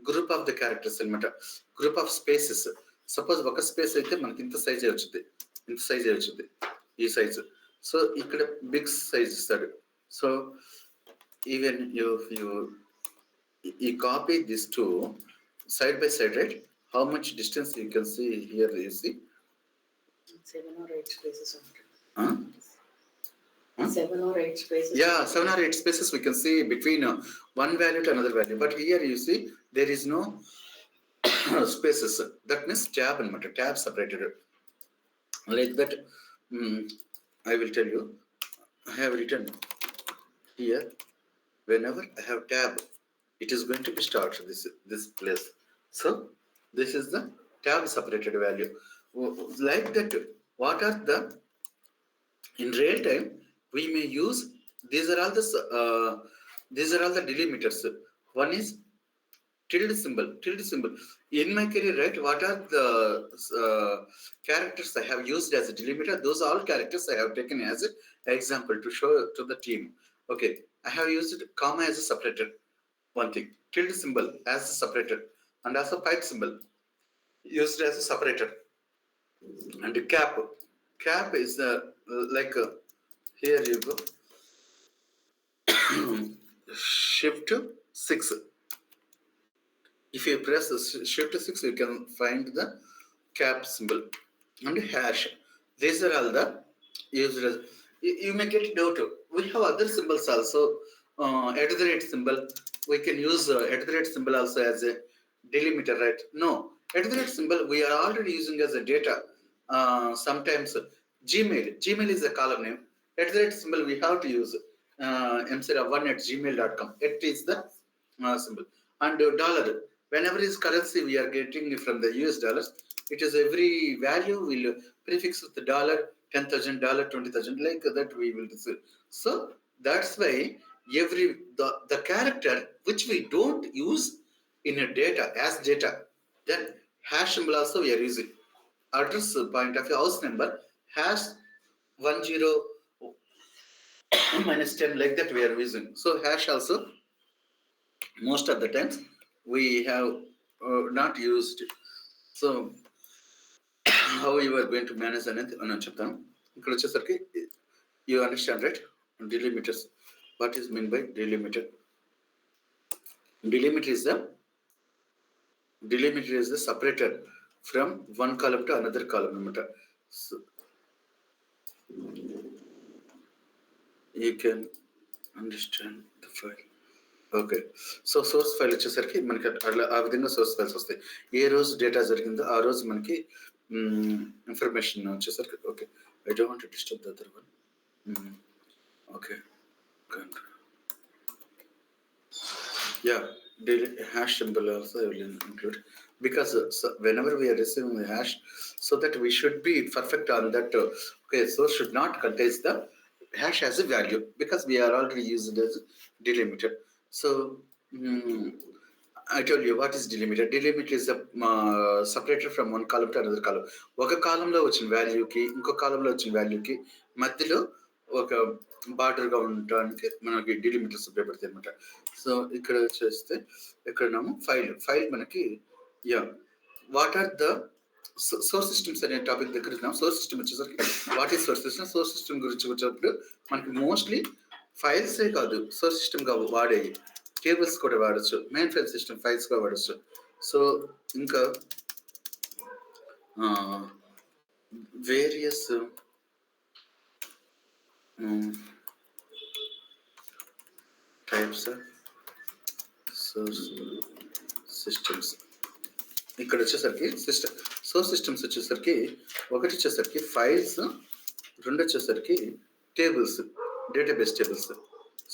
group of the characters anamata, group of spaces. Suppose oka space aithe manaki inta size vachudi, ee size. So ikkada big size istadu. So even you copy these two side by side, right? How much distance you can see here? You see 7 or 8 spaces. huh? 7 or 8 spaces. Yeah, 7 or 8 spaces we can see between one value to another value. But here you see there is no spaces. That means tab and matter, tab separated like that. I will tell you, I have written here, whenever I have tab, it is going to be start this place. So this is the tab separated value. Like that, what are the, in real time we may use, these are all the delimiters. One is tilde symbol. In my career, right, what are the characters I have used as a delimiter? Those are all characters I have taken as an example to show to the team. Okay, I have used comma as a separator, one thing, tilde symbol as a separator, and also pipe symbol used as a separator, and cap is the like here you go shift 6. If you press shift 6, you can find the cap symbol and hash. These are all the used as, you may get doubt. We have other symbols also. @ symbol, we can use @ symbol also as a delimiter, right? No, @ symbol we are already using as a data. Sometimes Gmail is a column name. At the symbol we have to use msera1@gmail.com. It is the symbol. And dollar. Whenever is currency we are getting from the US dollars, it is every value will prefix with the dollar, $10,000, $20,000, like that we will receive. So that's why the character which we don't use in a data as data, then hash symbol also we are using. Address point of view, house number hash 10 minus 10, like that we are using. So hash also most of the times we have not used. So how you are going to manage అనేది నేను చెప్తాను. ఇక్కడ వచ్చేసరికి you understand, right? Delimiters. What is mean by delimiter? Delimiter is the separator from one column to another column. So you can understand the file. Okay. So source file వచ్చేసరికి మనకి అట్లా ఆ విధంగా సోర్స్ ఫైల్స్ వస్తాయి. ఏ రోజు data జరిగిందో ఆ రోజు మనకి ఇన్ఫర్మేషన్ వచ్చేసరికి. Okay, I don't want to disturb the other one. Okay, yeah, daily hash symbol also I will include, because whenever we are receiving the hash, so that we should be perfect on that. Okay, source should not contain the hash as a value, because we are already used as delimiter. So I told you what is delimiter. Delimiter is a separator from one column to another column. ఒక కాలంలో వచ్చిన వాల్యూకి ఇంకో కాలంలో వచ్చిన వాల్యూకి మధ్యలో ఒక బార్డర్గా ఉండడానికి మనకి డిలిమిటర్స్ ఉపయోగపడతాయి అనమాట. సో ఇక్కడ చేస్తే ఎక్కడనేమో ఫైల్ మనకి what are the source systems అనే టాపిక్ దగ్గర సోర్స్ సిస్టమ్ వచ్చేసరికి what is source system. Source system గురించి వచ్చేటప్పుడు మనకి మోస్ట్లీ ఫైల్సే కాదు సోర్స్ సిస్టమ్గా వాడేవి, టేబుల్స్ కూడా వాడచ్చు, మెయిన్ ఫైల్ సిస్టమ్ ఫైల్స్గా వాడచ్చు. సో ఇంకా various types of swords systems. ఇక్కడ వచ్చేసరికి సోర్స్ సిస్టమ్స్ వచ్చేసరికి ఒకటి వచ్చేసరికి ఫైల్స్, రెండు వచ్చేసరికి tables, database tables.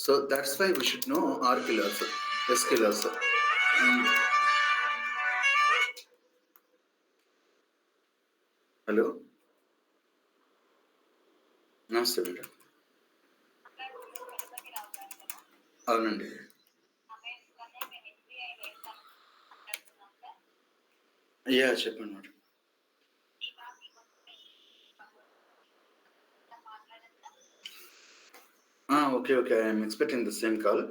So that's why we should know Oracle also, SQL also. Hello, నమస్తే మేడం. అవునండి. యా చెప్పండి madam. Okay okay, I'm expecting the same call.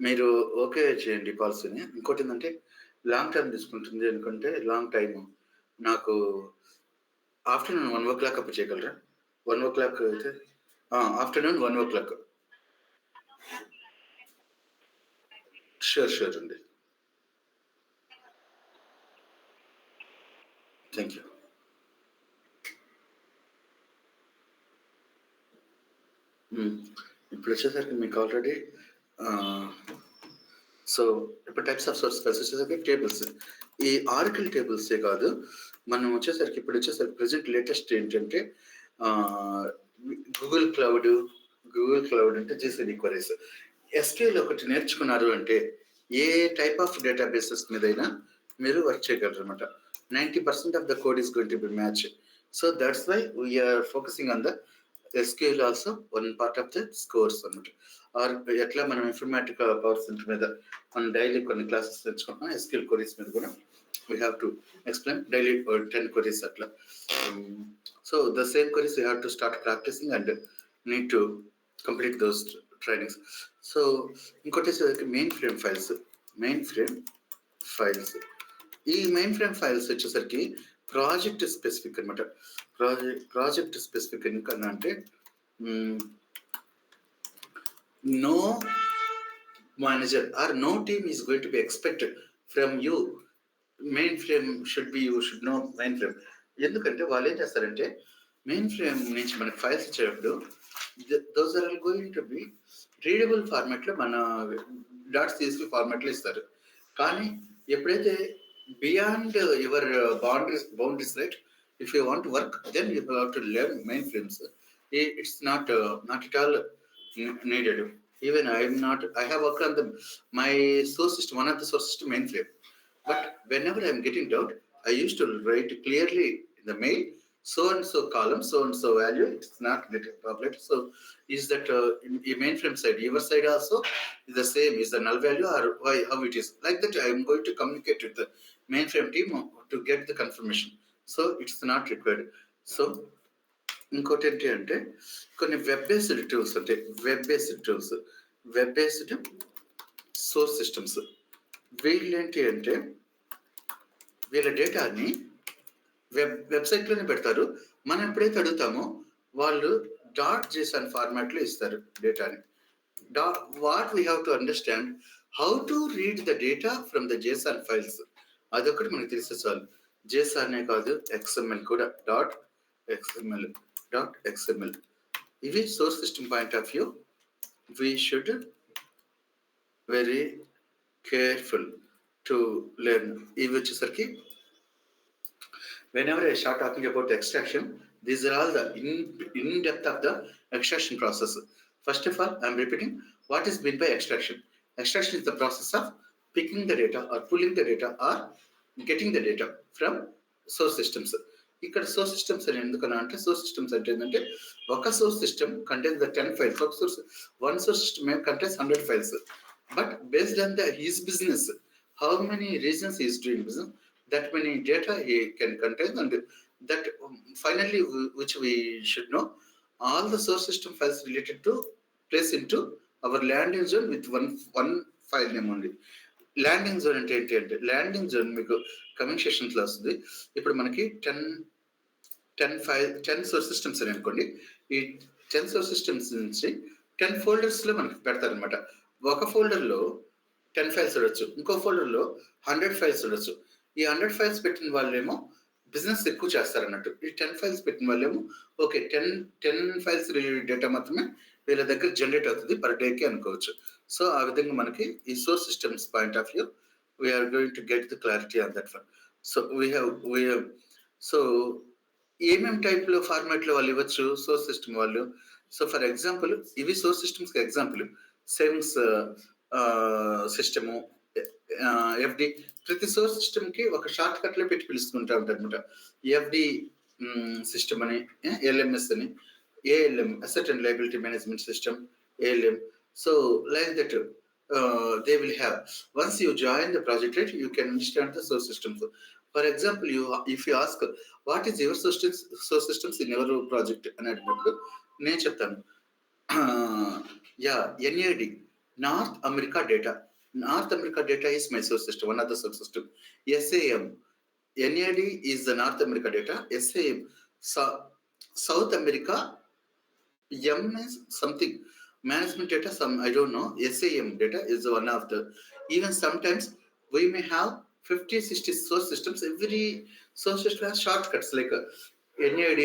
మీరు ఓకే చేయండి కాల్స్ని. ఇంకోటి ఏంటంటే లాంగ్ టైం తీసుకుంటుంది అనుకుంటే లాంగ్ టైం నాకు ఆఫ్టర్నూన్ 1 o'clock అప్పుడు చేయగలరా? 1 o'clock అయితే ఆఫ్టర్నూన్ 1 o'clock. షూర్ అండి. Thank you. ఇప్పుడు వచ్చేసరికి మీకు ఆల్రెడీ సో ఇప్పుడు టైప్స్ ఆఫ్ సోర్స్ ఫైల్స్ వచ్చేసరికి టేబుల్స్. ఈ ఆర్కిల్ టేబుల్సే కాదు, మనం వచ్చేసరికి ఇప్పుడు వచ్చేసరికి ప్రజెంట్ లేటెస్ట్ ఏంటంటే గూగుల్ క్లౌడ్ అంటే జీసీడీ క్వరీస్. ఎస్క్యూఎల్ ఒకటి నేర్చుకున్నారు అంటే ఏ టైప్ ఆఫ్ డేటాబేసెస్ మీదైనా మీరు వర్క్ చేయగలరు అనమాట. 90% of the code is going to be match. So that's why we're focusing on the SQL also one part of the scores అనమాట. Or ఎట్లా మనం ఇన్ఫర్మేటిక్ పవర్ సెంటర్ మీద మనం డైలీ కొన్ని క్లాసెస్ తెచ్చుకుంటున్నాం, ఎస్క్యూఎల్ క్వరీస్ మీద కూడా we have to explain daily 10 queries atla. So the same queries we have to start practicing and need to complete those trainings. So inkote main frame files ee mainframe files vachesariki project specific anamata. Project specific enikana ante no manager or no team is going to be expected from you. Main frame you should know main frame. ఎందుకంటే వాళ్ళు ఏం చేస్తారంటే main frame నుంచి మనకి files ఇచ్చేటప్పుడు those are going to be readable ఫార్మాట్లో, మన dots CSV ఫార్మాట్లో ఇస్తారు. కానీ ఎప్పుడైతే beyond your boundaries right, If you want to work, then you have to learn mainframes. It's not at all needed. Even I have worked on my source system, one of the source system mainframe. But whenever I'm getting doubt, I used to write clearly in the mail, so and so column, so and so value. It's not getting populated. So is that in mainframe side, your side also is the same? Is the null value or why how it is? Like that, I am going to communicate with the mainframe team to get the confirmation. So it's not required. So ఇంకోటి ఏంటి అంటే కొన్ని web based tools ఉంటాయి. Web based source systems. వీళ్ళు ఏంటి అంటే వీళ్ళ డేటాని వెబ్సైట్లోనే పెడతారు. మనం ఎప్పుడైతే అడుగుతామో వాళ్ళు .json ఫార్మాట్లో ఇస్తారు డేటాని. What we have to understand how to read the data from the JSON files. అదొకటి మనకు తెలిసే చాలు. JSON కాదు, XML కూడా .xml. ఇవి source system point of view we should very careful to learn. ఇవి వచ్చేసరికి whenever I start talking about the extraction, these are all the in depth of the extraction process. First of all, I am repeating what is meant by extraction. Extraction is the process of picking the data or pulling the data or getting the data from source systems. ఇక్కడ source systems అని ఎందుకన్నా అంటే source systems అంటే ఏంటంటే ఒక source system contains the 10 files. One source system contains 100 files. But based on his business, how many regions he is doing business, that many data he can contain, and that finally which we should know, all the source system files related to place into our landing zone with one file name only. Landing zone అంటే ఏంటి అంటే landing zone మీకు coming సెషన్స్లో వస్తుంది. ఇప్పుడు మనకి 10 source systems అని అనుకోండి. ఈ 10 సోర్స్ సిస్టమ్స్ నుంచి 10 ఫోల్డర్స్లో మనకి పెడతారనమాట. ఒక ఫోల్డర్లో 10 ఫైల్స్ ఉండొచ్చు, ఇంకో ఫోల్డర్లో 100 ఫైల్స్ ఉండొచ్చు. ఈ 100 ఫైల్స్ పెట్టిన వాళ్ళేమో బిజినెస్ ఎక్కువ చేస్తారన్నట్టు. ఈ 10 ఫైల్స్ పెట్టిన వాళ్ళేమో ఓకే 10 ఫైల్స్ రిలేటెడ్ డేటా మాత్రమే వీళ్ళ దగ్గర జనరేట్ అవుతుంది పర్ డేకి అనుకోవచ్చు. సో ఆ విధంగా మనకి ఈ source systems point of view we're going to get the clarity on that one. So we have so ఏమేమి టైప్లో ఫార్మాట్లో వాళ్ళు ఇవ్వచ్చు సోర్స్ సిస్టమ్ వాళ్ళు. సో ఫర్ ఎగ్జాంపుల్ ఇవి సోర్స్ సిస్టమ్స్కి ఎగ్జాంపుల్. Savings system, FD. ప్రతి సోర్స్ సిస్టమ్కి ఒక షార్ట్ కట్లో పెట్టి పిలుస్తుంటా ఉంటారు అనమాట. ఎఫ్డి సిస్టమ్ అని, ఎల్ఎంఎస్ అని, ALM asset and liability management system, ALM. So like that, they will have. Once you join the project, right, you can understand the source systems. For example, if you ask what is your source systems in your project అని అడిగినప్పుడు నేను చెప్తాను NAD, North America Data. North America Data is my source system, one of the source system. SAM, NAD is the North America Data. SAM, South America, M is something. Management data, some I don't know. SAM data is one of the. Even sometimes we may have 50-60 source systems. Every source system has shortcuts like NAD,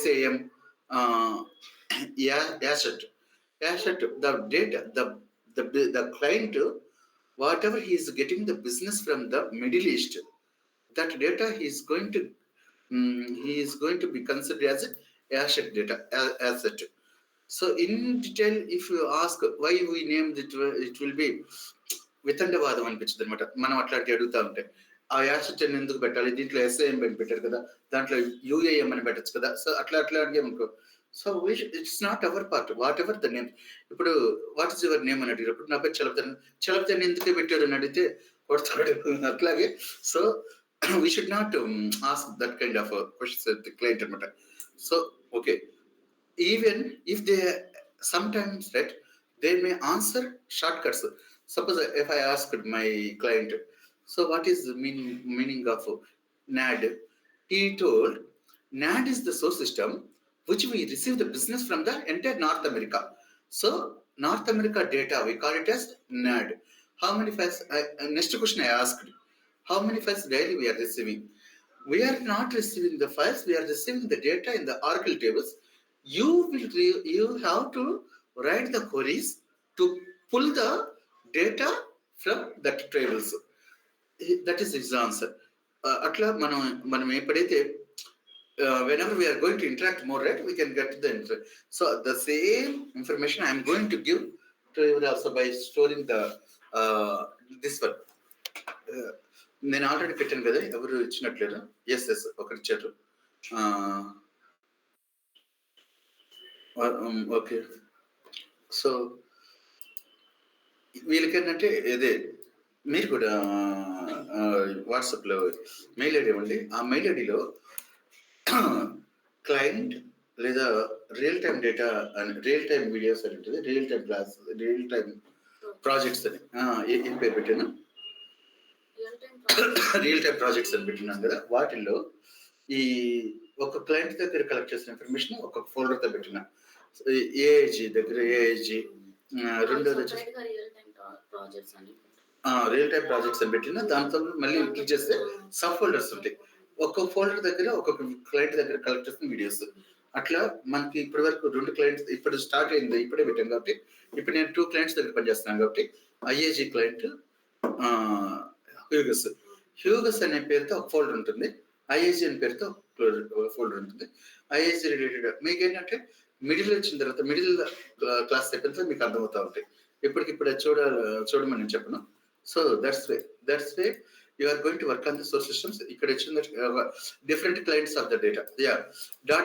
SAM, asset. The data, the client, whatever he is getting the business from the Middle East, that data he is going to be considered as asset data, asset. So in detail, if you ask why we named it, it will be వితండవాదం అనిపించింది అనమాట. మనం అట్లాంటి అడుగుతూ ఉంటే ఆ asset అని ఎందుకు పెట్టాలి, దీంట్లో SAM అని పెట్టారు కదా, దాంట్లో UAM అని పెట్టచ్చు కదా. సో అట్లా అడిగామనుకో. So it's not our part, whatever the name. ఇప్పుడు వాట్ ఇస్ యువర్ నేమ్ అని అడిగినప్పుడు నా పేరు చలపతని ఎందుకే పెట్టాడు అని అడిగితే కొడతాడు. అట్లాగే so we should not ask that kind of questions the client అనమాట. So okay, even if they sometimes, right, they may answer shortcuts. Suppose if I asked my client, so what is the meaning of NAD, he told NAD is the source system which we receive the business from the entire North America. So North America data, we call it as NAD. How many files? Next question I asked, how many files daily we are receiving? We are not receiving the files, we are receiving the data in the Oracle tables. You have to write the queries to pull the data from that tables. That is his answer. అట్లా మనం ఎప్పుడైతే whenever we are going to interact more, right, we can get so the same information I am going to give to you also by storing the uh, this one. నేను already పెట్టాను కదా, ఎవరు ఇచ్చినట్లేరు. Yes yes ఒకరు ఇచ్చారు. Okay, so వీళ్ళకి ఏంటంటే ఇదే మీరు కూడా వాట్సాప్లో మెయిల్ ఐడి ఇవ్వండి. ఆ మెయిల్ ఐడిలో క్లయింట్ లేదా రియల్ టైం డేటా అని, రియల్ టైం వీడియోస్ అని ఉంటుంది, real time class, real time projects అని ఏం పేరు పెట్టాను, రియల్ టైం ప్రాజెక్ట్స్ అని పెట్టినాను కదా. వాటిల్లో ఈ ఒక క్లయింట్ దగ్గర కలెక్ట్ చేసిన ఇన్ఫర్మేషన్ ఒక ఫోల్డర్తో పెట్టిన. ఏఐజీ దగ్గర ఏఐజీ, రెండోది వచ్చేసి రియల్ టైం ప్రాజెక్ట్స్ అని పెట్టిన. దాంతో మళ్ళీ క్లిక్ చేస్తే సబ్ ఫోల్డర్స్ ఉంటాయి. ఒక్కొక్క ఫోల్డర్ దగ్గర ఒక్కొక్క క్లయింట్ దగ్గర కలెక్ట్ చేసిన వీడియోస్. అట్లా మనకి ఇప్పటి వరకు 2 క్లయింట్స్ ఇప్పుడు స్టార్ట్ అయింది, ఇప్పుడే పెట్టాను కాబట్టి. ఇప్పుడు నేను 2 క్లయింట్స్ దగ్గర పనిచేస్తున్నాను కాబట్టి ఐఏజీ క్లయింట్ హ్యూగస్. హ్యూగస్ అనే పేరుతో ఒక ఫోల్డర్ ఉంటుంది, ఐఏజీ అనే పేరుతో ఫోల్డర్ ఉంటుంది. ఐఏజీ రిలేటెడ్ మీకు ఏంటంటే మిడిల్ వచ్చిన తర్వాత, మిడిల్ క్లాస్ అయిపోయిన తర్వాత మీకు అర్థమవుతా ఉంటాయి. ఇప్పటికిప్పుడు చూడమని నేను చెప్పను. So that's way you are going to work on the source systems. ఇక్కడ వచ్చిన different clients of the data.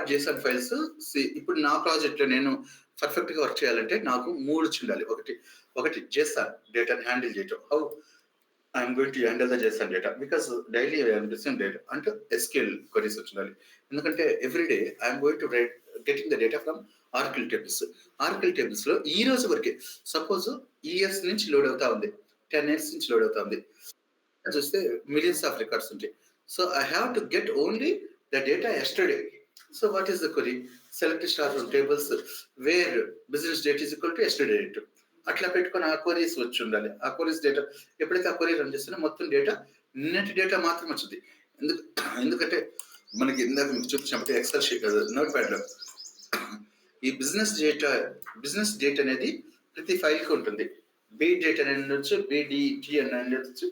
.json files. ఇప్పుడు నా ప్రాజెక్ట్ లో నేను పర్ఫెక్ట్ గా వర్క్ చేయాలంటే నాకు 3 ఉండాలి. ఒకటి JSON డేటాని హ్యాండిల్ చేయటం. How I'm going to handle the JSON data, because daily I'm receiving data అంటే SQL క్వరీస్ ఉండాలి. ఎందుకంటే everyday I'm going to getting the data from ఆర్కిల్ tables. ఆర్కిల్ tables లో ఈ రోజు వరకే సపోజ్ ఇయర్స్ నుంచి లోడ్ అవుతా ఉంది, 10 years నుంచి లోడ్ అవుతా ఉంది. చూస్తే మిలియన్స్ ఆఫ్ రికార్డ్స్ ఉంటాయి. So I have to get only the data yesterday. So what is the query? Select star from tables where business date is equal to yesterday date. అట్లా పెట్టుకొని ఆ queries వచ్చి ఉండాలి. ఆ క్వరీస్ డేటా ఎప్పుడైతే ఆ query run చేస్తున్నా మొత్తం డేటా నిన్నటి డేటా మాత్రం వచ్చింది. ఎందుకంటే మనకి ఇందాక మీకు చూపించినప్పుడు ఎక్సెల్ షీట్ నోట్ ప్యాడ్ లో ఈ బిజినెస్ డేట్ అనేది ప్రతి ఫైల్ కి ఉంటుంది. బి డేట్ అని ఉండొచ్చు, బిడిటి అని ఉండొచ్చు,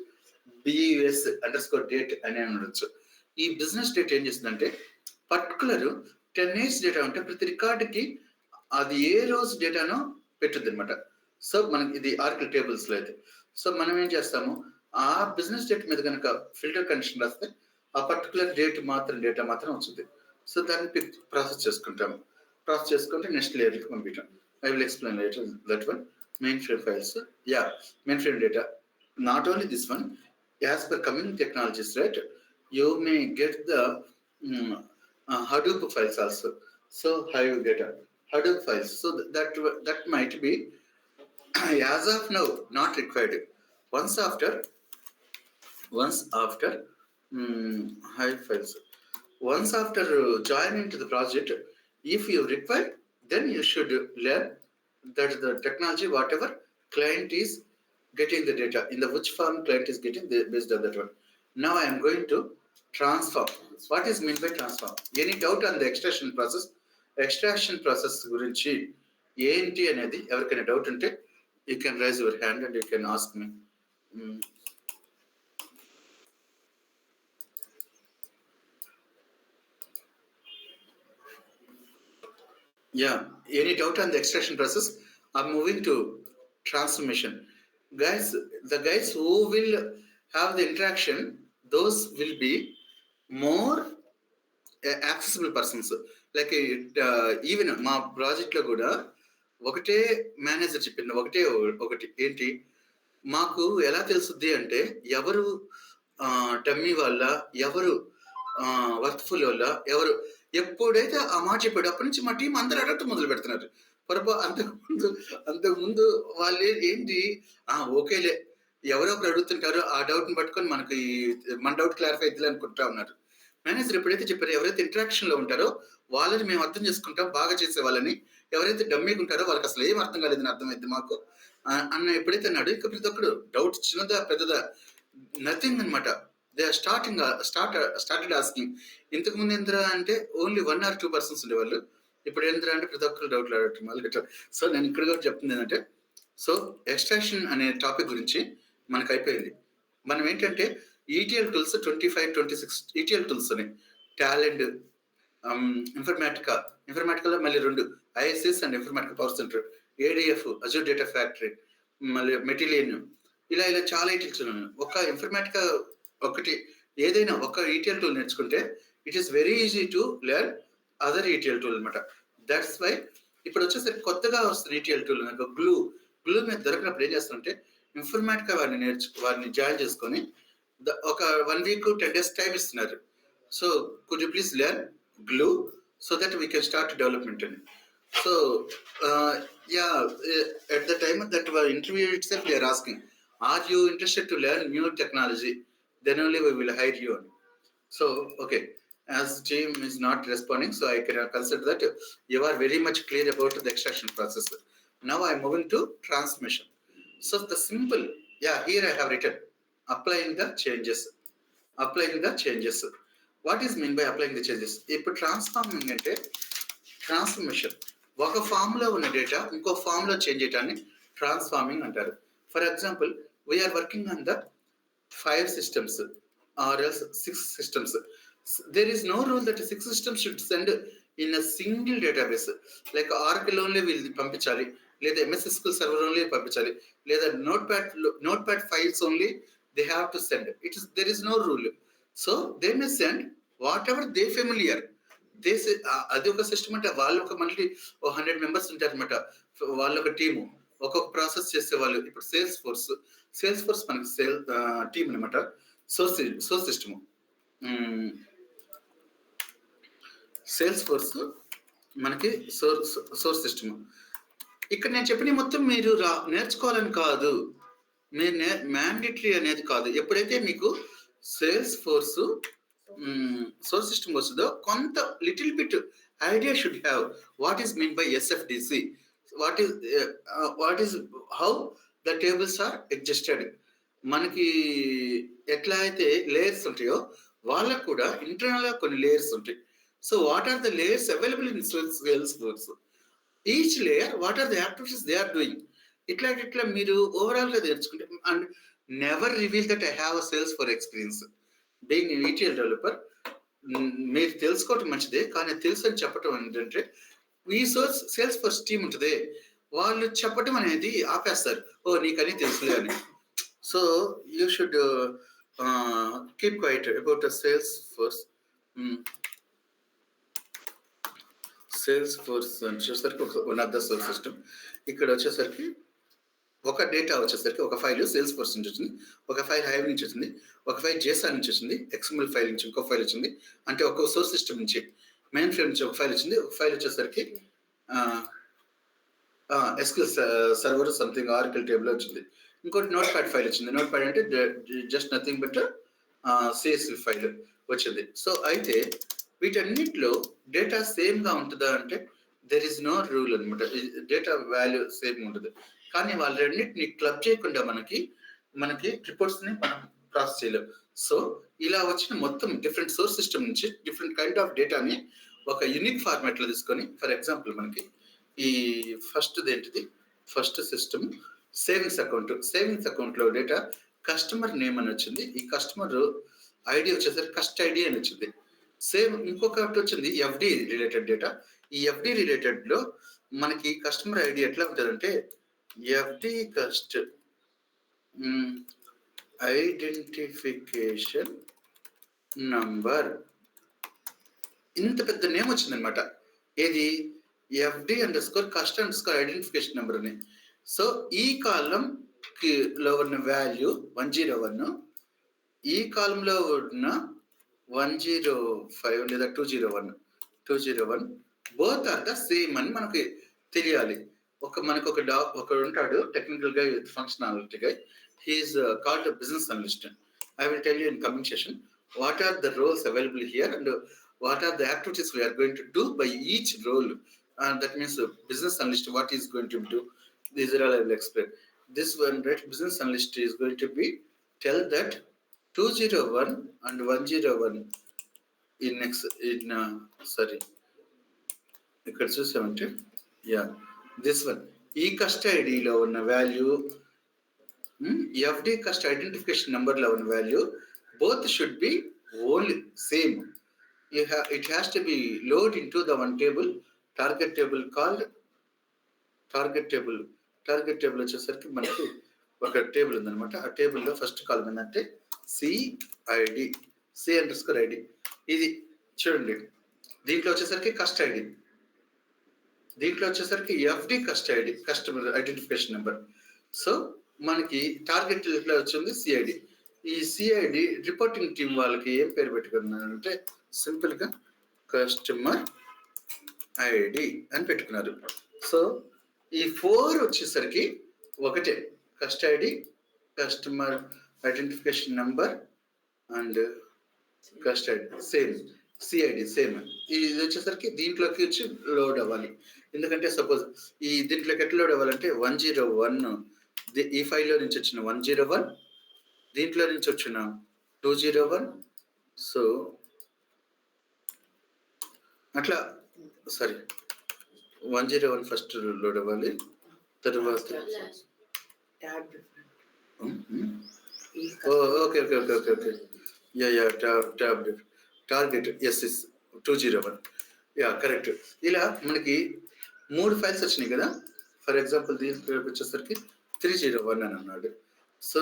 BUS_date అని ఉండొచ్చు. ఈ బిజినెస్ డేట్ ఏం చేస్తుందంటే పర్టికులర్ 10 years డేటా ఉంటే ప్రతి రికార్డుకి అది ఏ రోజు డేటానో పెట్టుద్ది అనమాట. సో మనకి ఇది ఆర్కిల్ టేబుల్స్ లో అయితే. సో మనం ఏం చేస్తాము, ఆ బిజినెస్ డేట్ మీద కనుక ఫిల్టర్ కండిషన్ రాస్తే ఆ పర్టికులర్ డేటా మాత్రం వచ్చింది. సో దాన్ని ప్రాసెస్ చేసుకుంటాము. ప్రాసెస్ చేసుకుంటే నెక్స్ట్ లేయర్కి పంపించాం. I will explain later that one. Main frame files, main frame data. Not only this one, as per coming technologies, right, you may get the Hadoop files also. So how you get a Hadoop files? So that might be as of now not required. Once after Hive files, once after joining to the project, if you require, then you should learn that the technology, whatever client is getting the data, in the which form client is getting based on that one. Now I am going to transform. What is meant by transform? Any doubt on the extraction process? Extraction process గురించి ఏంటి అనేది ఎవరికైనా doubt ఉంటే you can raise your hand and you can ask me. Any doubt on the extraction process? I'm moving to transformation. Guys, the guys who will have the interaction, those will be more accessible persons. Like even మా project లో కూడా ఒకటే manager చెప్పింది, ఒకటి ఏంటి మాకు ఎలా తెలుసుద్ది అంటే ఎవరు డమ్మీ వాళ్ళ, ఎవరు వర్త్ఫుల్ వాళ్ళ, ఎవరు ఎప్పుడైతే ఆ మాట చెప్పాడు అప్పటి నుంచి మా టీం అందరూ అడగటం మొదలు పెడుతున్నారు. అంతకుముందు వాళ్ళు ఏంటి ఓకేలే ఎవరో ఒకరు అడుగుతుంటారు, ఆ డౌట్ ని పట్టుకొని మన డౌట్ క్లారిఫై అవుతుంది అనుకుంటా ఉన్నారు. మేనేజర్ ఎప్పుడైతే చెప్పారో ఎవరైతే ఇంటరాక్షన్ లో ఉంటారో వాళ్ళని మేము అర్థం చేసుకుంటాం, బాగా చేసే వాళ్ళని. ఎవరైతే డమ్మీగా ఉంటారో వాళ్ళకి అసలు ఏం అర్థం కాలేదని అర్థమైంది మాకు అన్న ఎప్పుడైతే అన్నాడు, ఇక ప్రతి ఒక్కడు డౌట్ చిన్నదా పెద్దదా నథింగ్ అనమాట. They are started asking. ఇంతకు ముందు ఏంద్రా అంటే ఓన్లీ 1 or 2 persons ఉండేవాళ్ళు. ఇప్పుడు ఏంద్రా అంటే ప్రతి ఒక్కరు డౌట్లు అడగటం మొదలు. సో నేను ఇక్కడ కూడా చెప్తుంది ఏంటంటే, సో ఎక్స్ట్రాక్షన్ అనే టాపిక్ గురించి మనకు అయిపోయింది. మనం ఏంటంటే ETL టూల్స్ 25, 26 ETL టూల్స్ అని టాలెంట్, ఇన్ఫర్మాటికాలో మళ్ళీ 2 ISS and Informatica power center, ADF, Azure data factory, మళ్ళీ మెటీలియన్, ఇలా చాలా ఈటీఎల్ టూల్ ఉన్నాయి. ఒక ఇన్ఫర్మాటికా ఒకటి ఏదైనా ఒక ఈటీఎల్ టూల్ నేర్చుకుంటే it is very easy to learn other ETL tool అనమాట. దట్స్ వై ఇప్పుడు వచ్చేసరికి కొత్తగా వస్తుంది ఈటీఎల్ టూల్. గ్లూ మీద దొరికినప్పుడు ఏం చేస్తారంటే ఇన్ఫర్మాటికా వారిని జాయిన్ చేసుకొని ఒక 1 వీక్ 10 days టైం ఇస్తున్నారు. So could you please learn glue so that we can start development అని. సో at the time that interview itself they are asking, are you interested to learn new technology, then only we will hire you. So okay, as team is not responding, so I can consider that you are very much clear about the extraction process. Now I am moving to transmission. So the simple, here I have written applying the changes. What is mean by applying the changes? ఇప్పుడు transforming అంటే transformation. ఒక form లో ఉన్న data ఇంకో form లో change చేయడాన్ని transforming అంటారు. For example, we're working on the 5 systems or else 6 systems. There is no rule that 6 systems should send in a single database. Like Oracle only will పంపించాలి, లేదా MS SQL server only పంపించాలి, లేదా notepad files only they have to send. There is no rule. So they may send whatever they familiar. అది ఒక system అంటే వాళ్ళు ఒక మళ్ళీ 100 members ఉంటారు అనమాట. వాళ్ళ ఒక టీము ఒక్కొక్క ప్రాసెస్ చేసే వాళ్ళు. ఇప్పుడు సేల్స్ ఫోర్స్ మనకి టీమ్ అనమాట. Source system. సేల్స్ ఫోర్స్ మనకి సోర్స్ సిస్టమ్. ఇక్కడ నేను చెప్పిన మొత్తం మీరు నేర్చుకోవాలని కాదు, మీరు మ్యాండేటరీ అనేది కాదు. ఎప్పుడైతే మీకు సేల్స్ ఫోర్స్ సోర్స్ సిస్టమ్ వస్తుందో కొంత little bit idea should have what is mean by SFDC, what is how the tables are adjusted. మనకి ఎట్లా అయితే లేయర్స్ ఉంటాయో వాళ్ళకు కూడా ఇంటర్నల్ గా కొన్ని లేయర్స్ ఉంటాయి. So what are the layers available in Salesforce, each layer what are the activities they are doing. ఇట్లా మీరు ఓవరాల్ గా నేర్చుకుంటే, and never reveal that I have a Salesforce experience being ETL developer. మీరు తెలుసుకోవటం మంచిదే, కానీ తెలుసు అని చెప్పటం ఏంటంటే ఈ సేల్స్ ఫోర్స్ టీమ్ ఉంటుంది, వాళ్ళు చెప్పటం అనేది ఆపేస్తారు, ఓ నీకని తెలుసులే అని. So you should keep quiet about the sales force. Sales force వచ్చేసరికి one of the source system. ఇక్కడ వచ్చేసరికి ఒక డేటా వచ్చేసరికి ఒక ఫైల్ సేల్స్ ఫోర్స్ నుంచి వచ్చింది, ఒక ఫైల్ హైవ్ నుంచి వచ్చింది, ఒక ఫైల్ జేసాన్ నుంచి వచ్చింది, XML ఫైల్ నుంచి ఇంకో ఫైల్ వచ్చింది. అంటే ఒక సోర్స్ సిస్టమ్ నుంచి మెయిన్ ఫ్రేమ్ నుంచి ఒక ఫైల్ వచ్చింది. ఒక ఫైల్ వచ్చేసరికి SQL సర్వర్ సంథింగ్ ఆర్కిల్ టేబుల్ వచ్చింది. ఇంకోటి నోట్ ప్యాడ్ ఫైల్ వచ్చింది. నోట్ ప్యాడ్ అంటే just nothing but CSV file వచ్చింది. సో అయితే వీటన్నిటిలో డేటా సేమ్ గా ఉంటుందా అంటే దెర్ ఇస్ నో రూల్ అనమాట. డేటా వాల్యూ సేమ్ ఉంటుంది, కానీ వాళ్ళ రెండింటిని క్లబ్ చేయకుండా మనకి రిపోర్ట్స్ ని మనం ప్రాసెస్ చేయలేం. సో ఇలా వచ్చిన మొత్తం డిఫరెంట్ సోర్స్ సిస్టమ్ నుంచి డిఫరెంట్ కైండ్ ఆఫ్ డేటాని ఒక యూనిక్ ఫార్మాట్ లో తీసుకొని, ఫర్ ఎగ్జాంపుల్ మనకి ఈ ఫస్ట్ సిస్టమ్ సేవింగ్స్ అకౌంట్ లో డేటా కస్టమర్ నేమ్ అని వచ్చింది. ఈ కస్టమర్ ఐడి వచ్చేసరికి కస్ట్ ఐడి అని వచ్చింది. సేమ్ ఇంకొకటి వచ్చింది FD రిలేటెడ్ డేటా. ఈ FD రిలేటెడ్ లో మనకి కస్టమర్ ఐడి ఎట్లా ఉంటుందంటే FD కస్ట్ ఐడెంటిఫికేషన్ నంబర్, ఇంత పెద్ద నేమ్ వచ్చింది అనమాట. ఏది FD_కస్ట్ ఐడెంటిఫికేషన్ నెంబర్ అని. సో ఈ కాలం లో ఉన్న వాల్యూ 101, ఈ కాలంలో ఉన్న 105 లేదా 201 బోత్ ఆర్ ద సేమ్ అని మనకి తెలియాలి. మనకు ఒక ఉంటాడు టెక్నికల్ గా ఫంక్షనాలిటీ గా, he is called business analyst. I will tell you in coming session what are the roles available here and what are the activities we are going to do by each role. That means business analyst, what is going to do, these are all I will explain. This one, right, business analyst is going to be tell that 201 and 101 ఇక్కడ చూసామంటే this one, ఈ కస్ట్ ఐడిలో ఉన్న value, FD కస్ట్ identification number లో ఉన్న value both should be only same. it has to be load into the one table, target table called target table వచ్చేసరికి మనకి ఒక table ఉందన్నమాట. ఆ టేబుల్లో ఫస్ట్ కాలం ఏంటంటే సిఐడి, సి_ఐడి. ఇది చూడండి, దీంట్లో వచ్చేసరికి కస్ట్ ఐడి, దీంట్లో వచ్చేసరికి FD cust ID, customer identification number. So మనకి టార్గెట్ వచ్చింది సిఐడి. ఈ సిఐడి రిపోర్టింగ్ టీం వాళ్ళకి ఏం పేరు పెట్టుకున్నారంటే సింపుల్గా కస్టమర్ ఐడి అని పెట్టుకున్నారు. సో ఈ 4 వచ్చేసరికి ఒకటే, cust ID, customer identification number and cust ID same, CID same. ఇది వచ్చేసరికి దీంట్లోకి వచ్చి లోడ్ అవ్వాలి. ఎందుకంటే సపోజ్ ఈ దీంట్లోకి ఎట్లా లోడ్ అవ్వాలంటే 101, ఈ ఫైల్లో నుంచి వచ్చిన 101, దీంట్లో నుంచి వచ్చిన 201. సో అట్లా సారీ 101 ఫస్ట్ లోడ్ అవ్వాలి. తర్వాత tab different. Okay okay okay okay okay yeah tab target S 201. Yeah correct. ఇలా మనకి 3 ఫైల్స్ వచ్చినాయి కదా. ఫర్ ఎగ్జాంపుల్ దీనికి వచ్చేసరికి 301 అని అన్నాడు. సో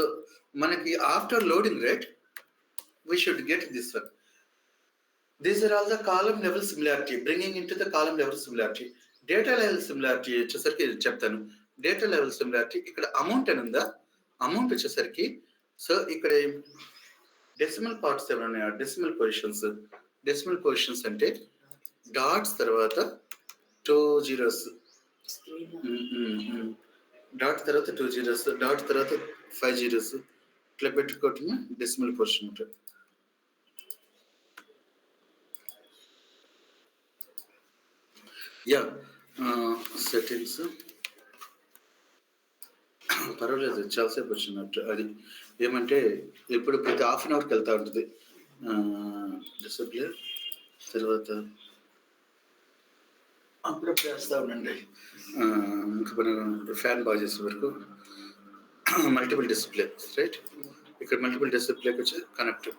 మనకి after loading right we should get this one. These are all the column level similarity, bringing into the column level similarity. Data level similarity వచ్చేసరికి చెప్తాను. డేటా లెవెల్ సిమిలారిటీ ఇక్కడ అమౌంట్ అని ఉందా, అమౌంట్ వచ్చేసరికి సో ఇక్కడ decimal parts ఏమైనా ఉన్నాయా, decimal positions అంటే డాట్స్ తర్వాత 2 zeros, డాట్ తర్వాత 2 zeros, డాట్ తర్వాత 5 zeros, ఇట్లా పెట్టుకోవటం డెసిమల్ పొజిషన్ ఉంటుంది. యా సెట్టింగ్స్ పర్వాలేదు, చాలాసేపు వచ్చినట్టు. అది ఏమంటే ఇప్పుడు ప్రతి హాఫ్ అన్ అవర్కి వెళ్తూ ఉంటుంది డిసిప్లే. తర్వాత అప్పుడప్పుడు వేస్తూ ఉండండి. ఇంకా మనం ఫ్యాన్ బాగా చేసే వరకు మల్టిపుల్ డిస్ప్లే రైట్. ఇక్కడ మల్టిపుల్ డిస్ప్లేకి వచ్చి connect.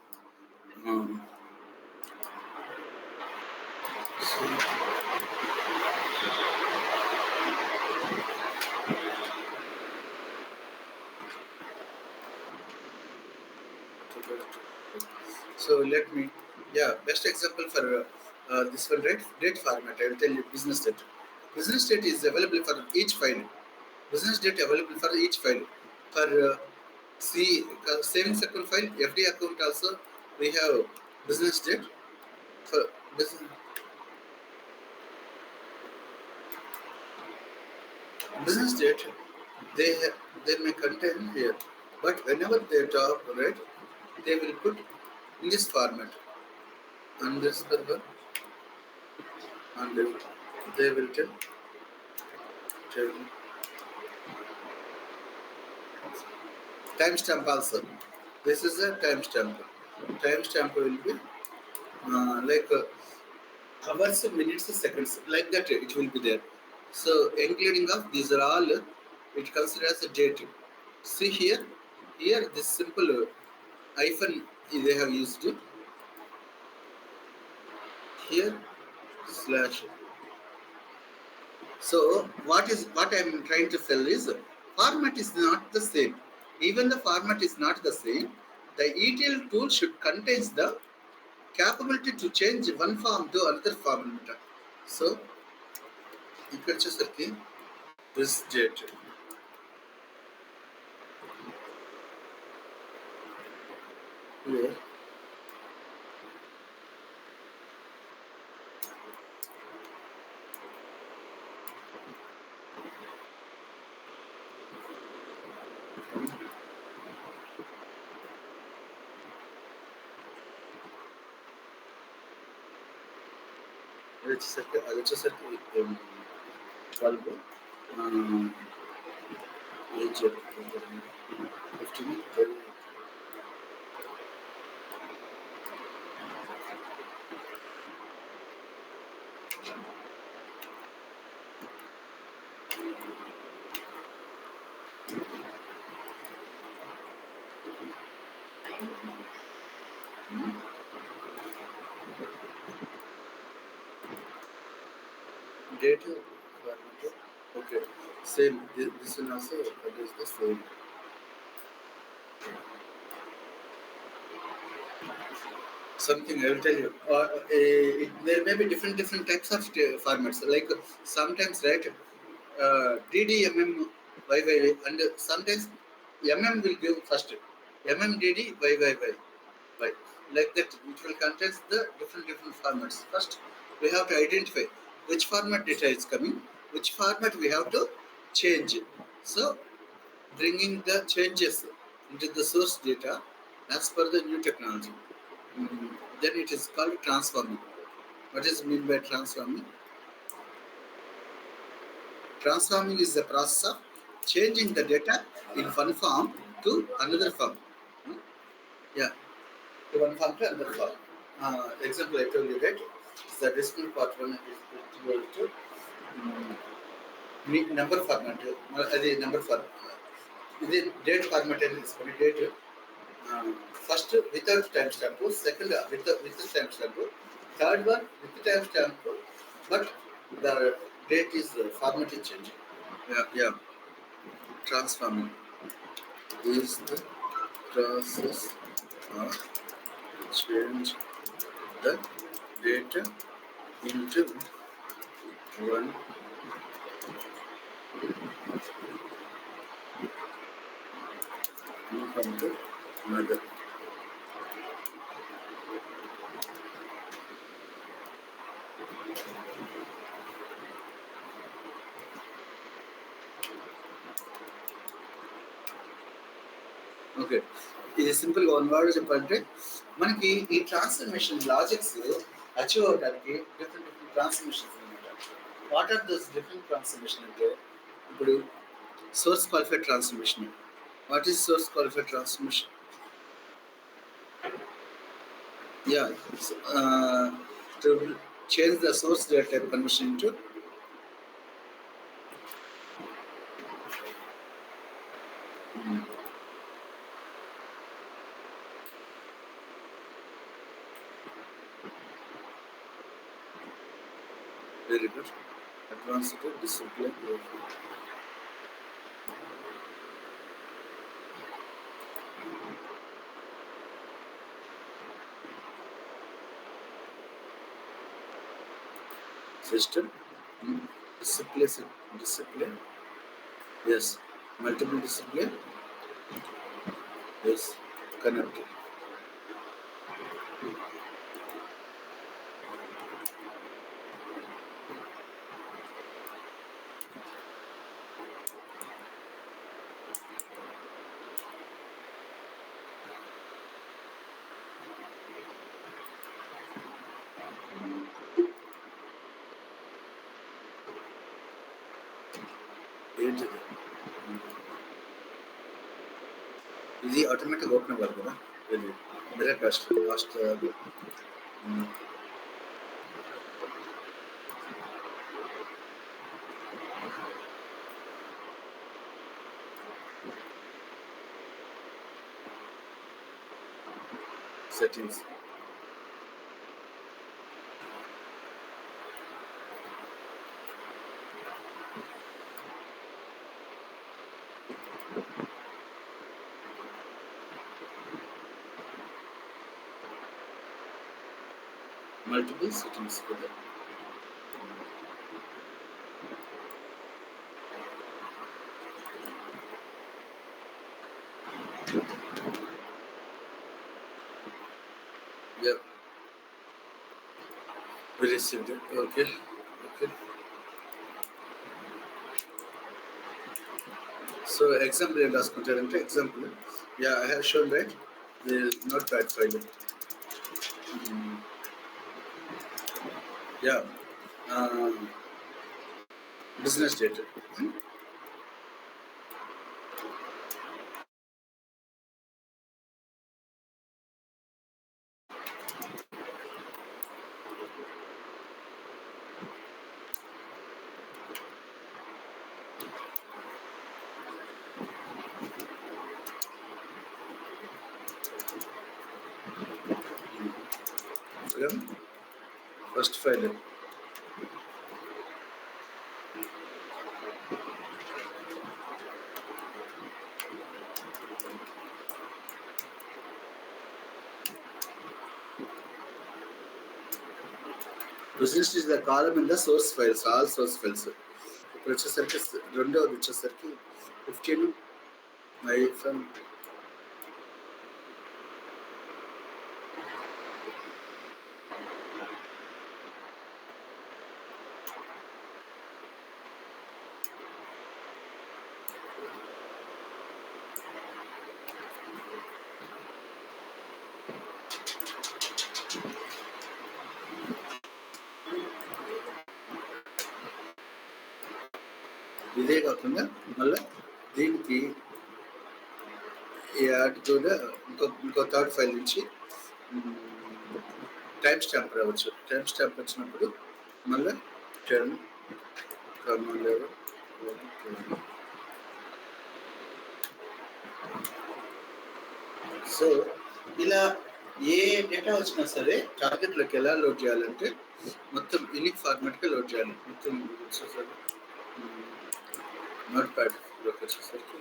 So let me, best example for this one, right? Date format. I will tell you business date. Business date is available for each file. Business date available for each file. For savings account file, FD account also we have business date. For business date, they may contain here, but whenever they talk, right, they will put in this format underscore and they will tell timestamp also. This is a timestamp. Timestamp will be like hours, minutes, seconds, like that it will be there. So including of these are all it considered as a date. See here this simple hyphen they have used here slash. So what I am trying to tell is format is not the same. Even the format is not the same. The ETL tool should contains the capability to change one form to another format. So ఇక్కడ వచ్చేసరికి this date here అది వచ్చేసరికి 12 age 15 date format. Okay, same. This one also produce the same. Something I will tell you. There may be different types of formats. Like sometimes, right? DDMM YYY, and sometimes MM will give first MMDD YYY. Right. Like that, it will contain the different formats. First, we have to identify which format data is coming, which format we have to change. So, bringing the changes into the source data as per the new technology. Then it is called transforming. What is mean by transforming? Transforming is the process of changing the data in one form to another form. Hmm? Yeah, to one form to another form. Example I told you, right? The decimal part one is equal to number format. The number format. The date format is date. First without timestamp, second with the timestamp, third one with the timestamp, but the date is format is changing. Yeah. Transforming is the process of change the data into one from the another. Okay, ఇది సింపుల్గా one word చెప్పాలంటే మనకి ఈ transformation logics achieve అవడానికి different transformations అనమాట. What are those different transformation అంటే ఇప్పుడు source qualified transformation. What is source qualified transformation? Yeah, to change the source data type conversion into very good advanced discipline. System discipline, yes, multiple discipline, yes, connected. ఏంటిది? ఇది automatic open అవ్వాలి కదా, ఇది మీరే cost settings. Multiple settings కదా. Yeah, we received it. Okay. So example ఏం రాసుకుంటారంటే example, yeah, I have shown, right, the notepad file. Yeah, business data. First file Resist is the column in the source files, all source files. ఇప్పుడు వచ్చేసరికి రెండోది వచ్చేసరికి 15 iPhone ఇదే కాకుండా మళ్ళీ దీనికి add కూడా ఇంకో థర్డ్ ఫైల్ నుంచి టైం స్టాంప్ రావచ్చు. టైం స్టాంప్ వచ్చినప్పుడు మళ్ళీ 10 11 సో ఇలా ఏ డేటా వచ్చినా సరే టార్గెట్లోకి ఎలా లోడ్ చేయాలంటే మొత్తం యూనిక్ ఫార్మాట్గా లోడ్ చేయాలి. మొత్తం వచ్చేసరికి నోట్ ప్యాడ్లోకి వచ్చేసరికి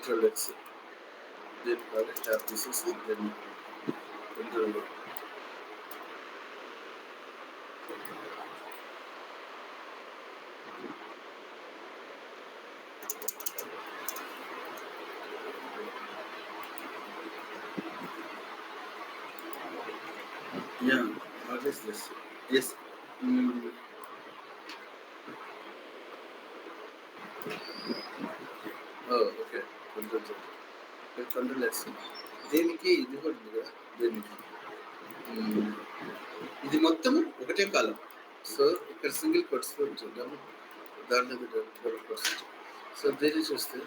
Control X, then tab తీసేసి then Control yeah, what is this? Yes. Oh, okay. Control X. దీనికి ఇది కూడా ఉంది కదా, దీనికి ఇది మొత్తం ఒకటే కాలం. సో ఇక్కడ సింగిల్ కోట్స్ చూద్దాము, దాంట్లో డబుల్ కోట్స్. సో దీన్ని చూస్తే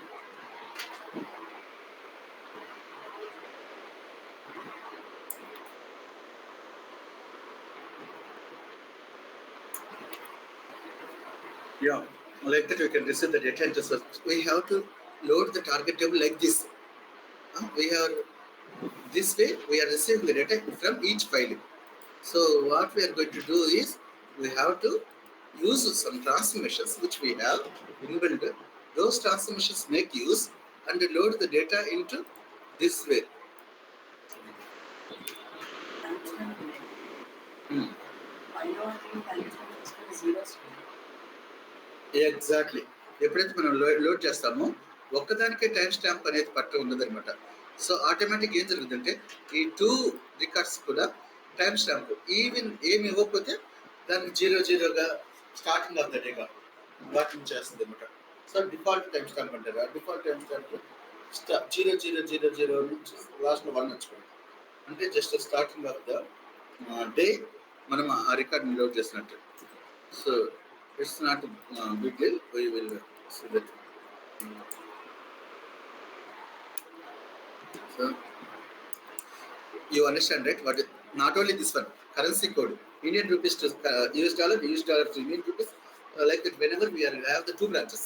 yeah, like that we can receive the data into search. We have to load the target table like this. We are this way we are receiving the data from each file. So what we are going to do is we have to use some transformations which we have inbuilt. Those transformations make use and load the data into this way. Exactly. ఎప్పుడైతే మనం load చేస్తామో ఒక్కదానికే time stamp అనేది పట్ట ఉండదన్నమాట. So automatic ఏం జరుగుతుందంటే ఈ 2 రికార్డ్స్ కూడా టైం స్టాంప్ ఈవెన్ ఏమి ఇవ్వకపోతే దానికి 00గా స్టార్టింగ్ ఆఫ్ ద డేగా వాటిని చేస్తుంది అనమాట. సో డిఫాల్ట్ టైం స్టాంప్ అంటారు. ఆ డిఫాల్ట్ టైం స్టాంప్ 0000 నుంచి లాస్ట్ 1 వచ్చుకోండి, అంటే just starting of the day మనం ఆ రికార్డ్ని లోడ్ చేసినట్టు. So it's not a big deal. We will see that. So you understand, right? What? Not only this one, currency code, Indian rupees to US dollar to Indian rupees. Like that, whenever we have the 2 branches.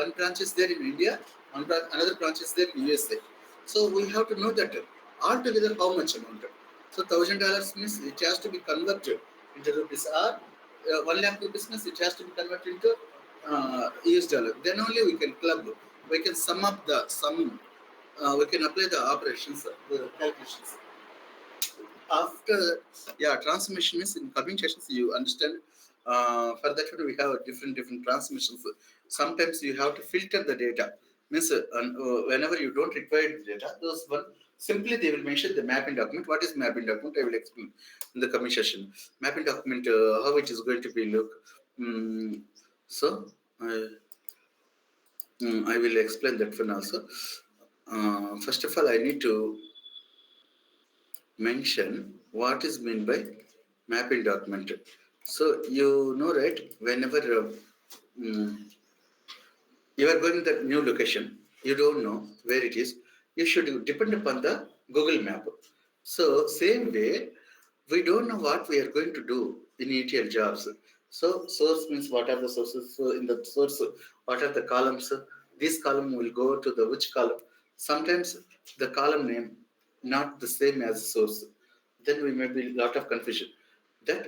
One branch is there in India, another branch is there in USA. So we have to know that altogether how much amount. So $1,000 means it has to be converted into rupees, or 1 lakh rupees means it has to be converted into US dollar. Then only we can club. We can sum up the sum. We can apply the operations, the calculations. After transformation means in communications you understand. For that we have different transmissions. Sometimes you have to filter the data. Means whenever you don't require the data, those one simply they will mention the mapping document. What is mapping document? I will explain in the coming session. Mapping document, how it is going to be look. So I will explain that one also. First of all, I need to mention what is meant by mapping document. So you know, right, whenever you are going to the new location, you don't know where it is, you should depend upon the Google map. So same way, we don't know what we are going to do in ETL jobs. So source means what are the sources. So in the source, what are the columns? This column will go to the which column. Sometimes the column name not the same as source. then we may be a lot of confusion. That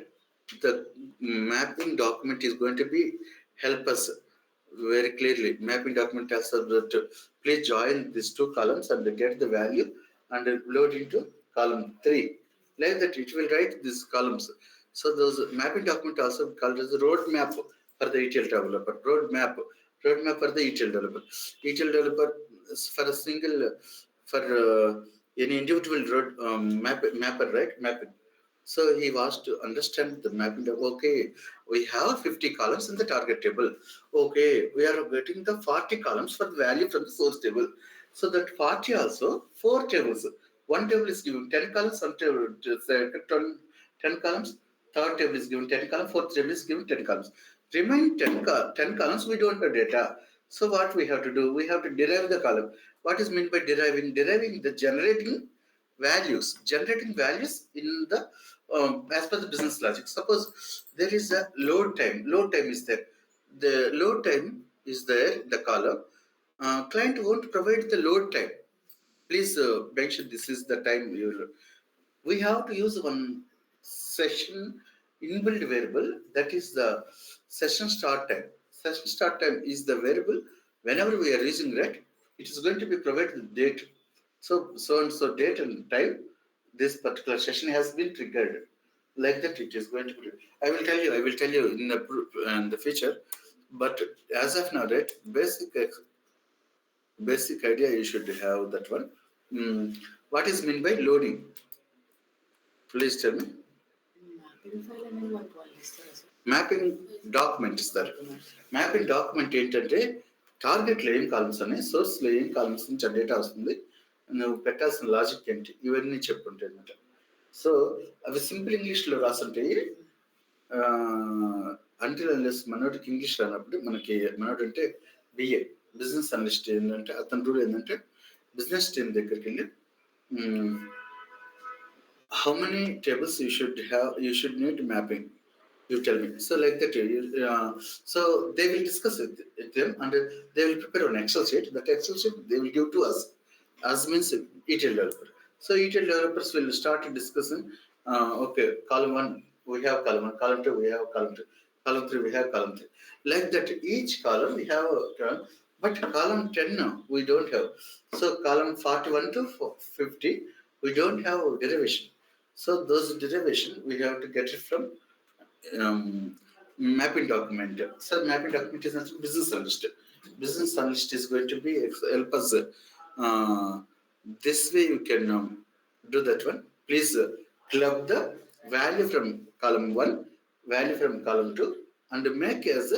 the mapping document is going to be help us very clearly. Mapping document tells us that please join these two columns and get the value and load into column 3. Like that, it will write these columns. So those mapping document also called as a roadmap for the ETL developer. Roadmap for the ETL developer. ETL developer is for a single for any individual road mapper, right? Mapping. So he was to understand the mapping. Okay, we have 50 columns in the target table. Okay, we are getting the 40 columns for the value from the source table. So that 40 also 4 tables. One table is given 10 columns, one table 10 columns. Third table is given 10 columns. Fourth table is given 10 columns. Remain 10 columns. We don't have data. So what we have to do? We have to derive the column. What is meant by deriving? Deriving the generating values in the as per the business logic. Suppose there is a load time. Load time is there. The load time is there. The column. Client won't provide the load time. Please mention this is the time you will. We have to use one session inbuilt variable, that is the session start time. Session start time is the variable whenever we are using, right? It is going to be provided the date. So and so date and time this particular session has been triggered. Like that, it is going to be. I will tell you in the future. But as of now, right, basic idea you should have that one. What is meant by loading? Please tell me. Mapping file అనేది మనకు వాళ్ళు ఇస్తారు అసలు. Mapping document ఇస్తారు. Mapping document ఏంటంటే టార్గెట్లో ఏం columns అని, సోర్స్లో ఏం కాలమ్స్ నుంచి ఆ డేటా వస్తుంది, నువ్వు పెట్టాల్సిన లాజిక్ ఏంటి, ఇవన్నీ చెప్పుంటాయి అనమాట. సో అవి సింపుల్ ఇంగ్లీష్లో రాసుంటాయి. అంటిల్ అన్లెస్ మనోడికి ఇంగ్లీష్ రానప్పుడు మనోడు అంటే బిఏ బిజినెస్ అనలిస్ట్ ఏంటంటే అతని రూల్ ఏంటంటే బిజినెస్ టీమ్ దగ్గరికి వెళ్ళి how many tables you should need mapping, you tell me. So like that, so they will discuss with them and they will prepare an Excel sheet. That Excel sheet they will give to us. As means ETL developer. So ETL developers will start discussing. Okay, column 1 we have column 1, column 2 we have column 2, column 3 we have column 3. Like that, each column we have a column, but column 10 now we don't have. So column 41 to 50 we don't have derivation. So those derivation we have to get it from mapping document. So mapping document is not business analyst. Business analyst is going to be help us. This way you can do that one. Please club the value from column 1, value from column 2, and make as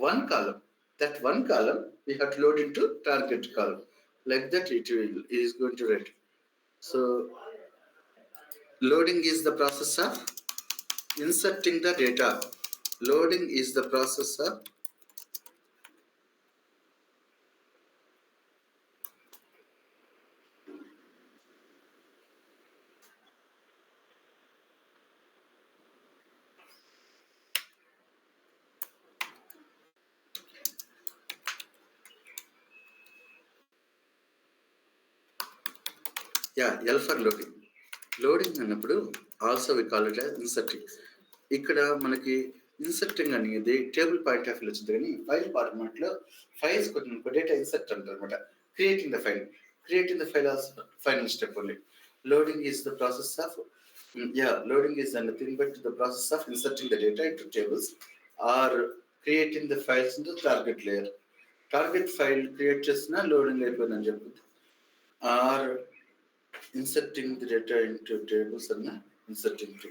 one column. That one column we have to load into target column. Like that, it is going to write. So loading is the process of inserting the data. Loading is the process of L for loading. Loading అన్నప్పుడు also we call it as inserting. ఇక్కడ మనకి inserting అనేది table point of view వచ్చింది, కానీ file ఫార్మాట్లో files కొన్ని data insert అంటారు అనమాట. Creating the file also final step only. Loading is the process of loading is nothing but the process of inserting the data into tables or creating the files into target layer. Target file create chesna loading అయిపోయిందని చెప్తుంది, or inserting the data into tables and inserting to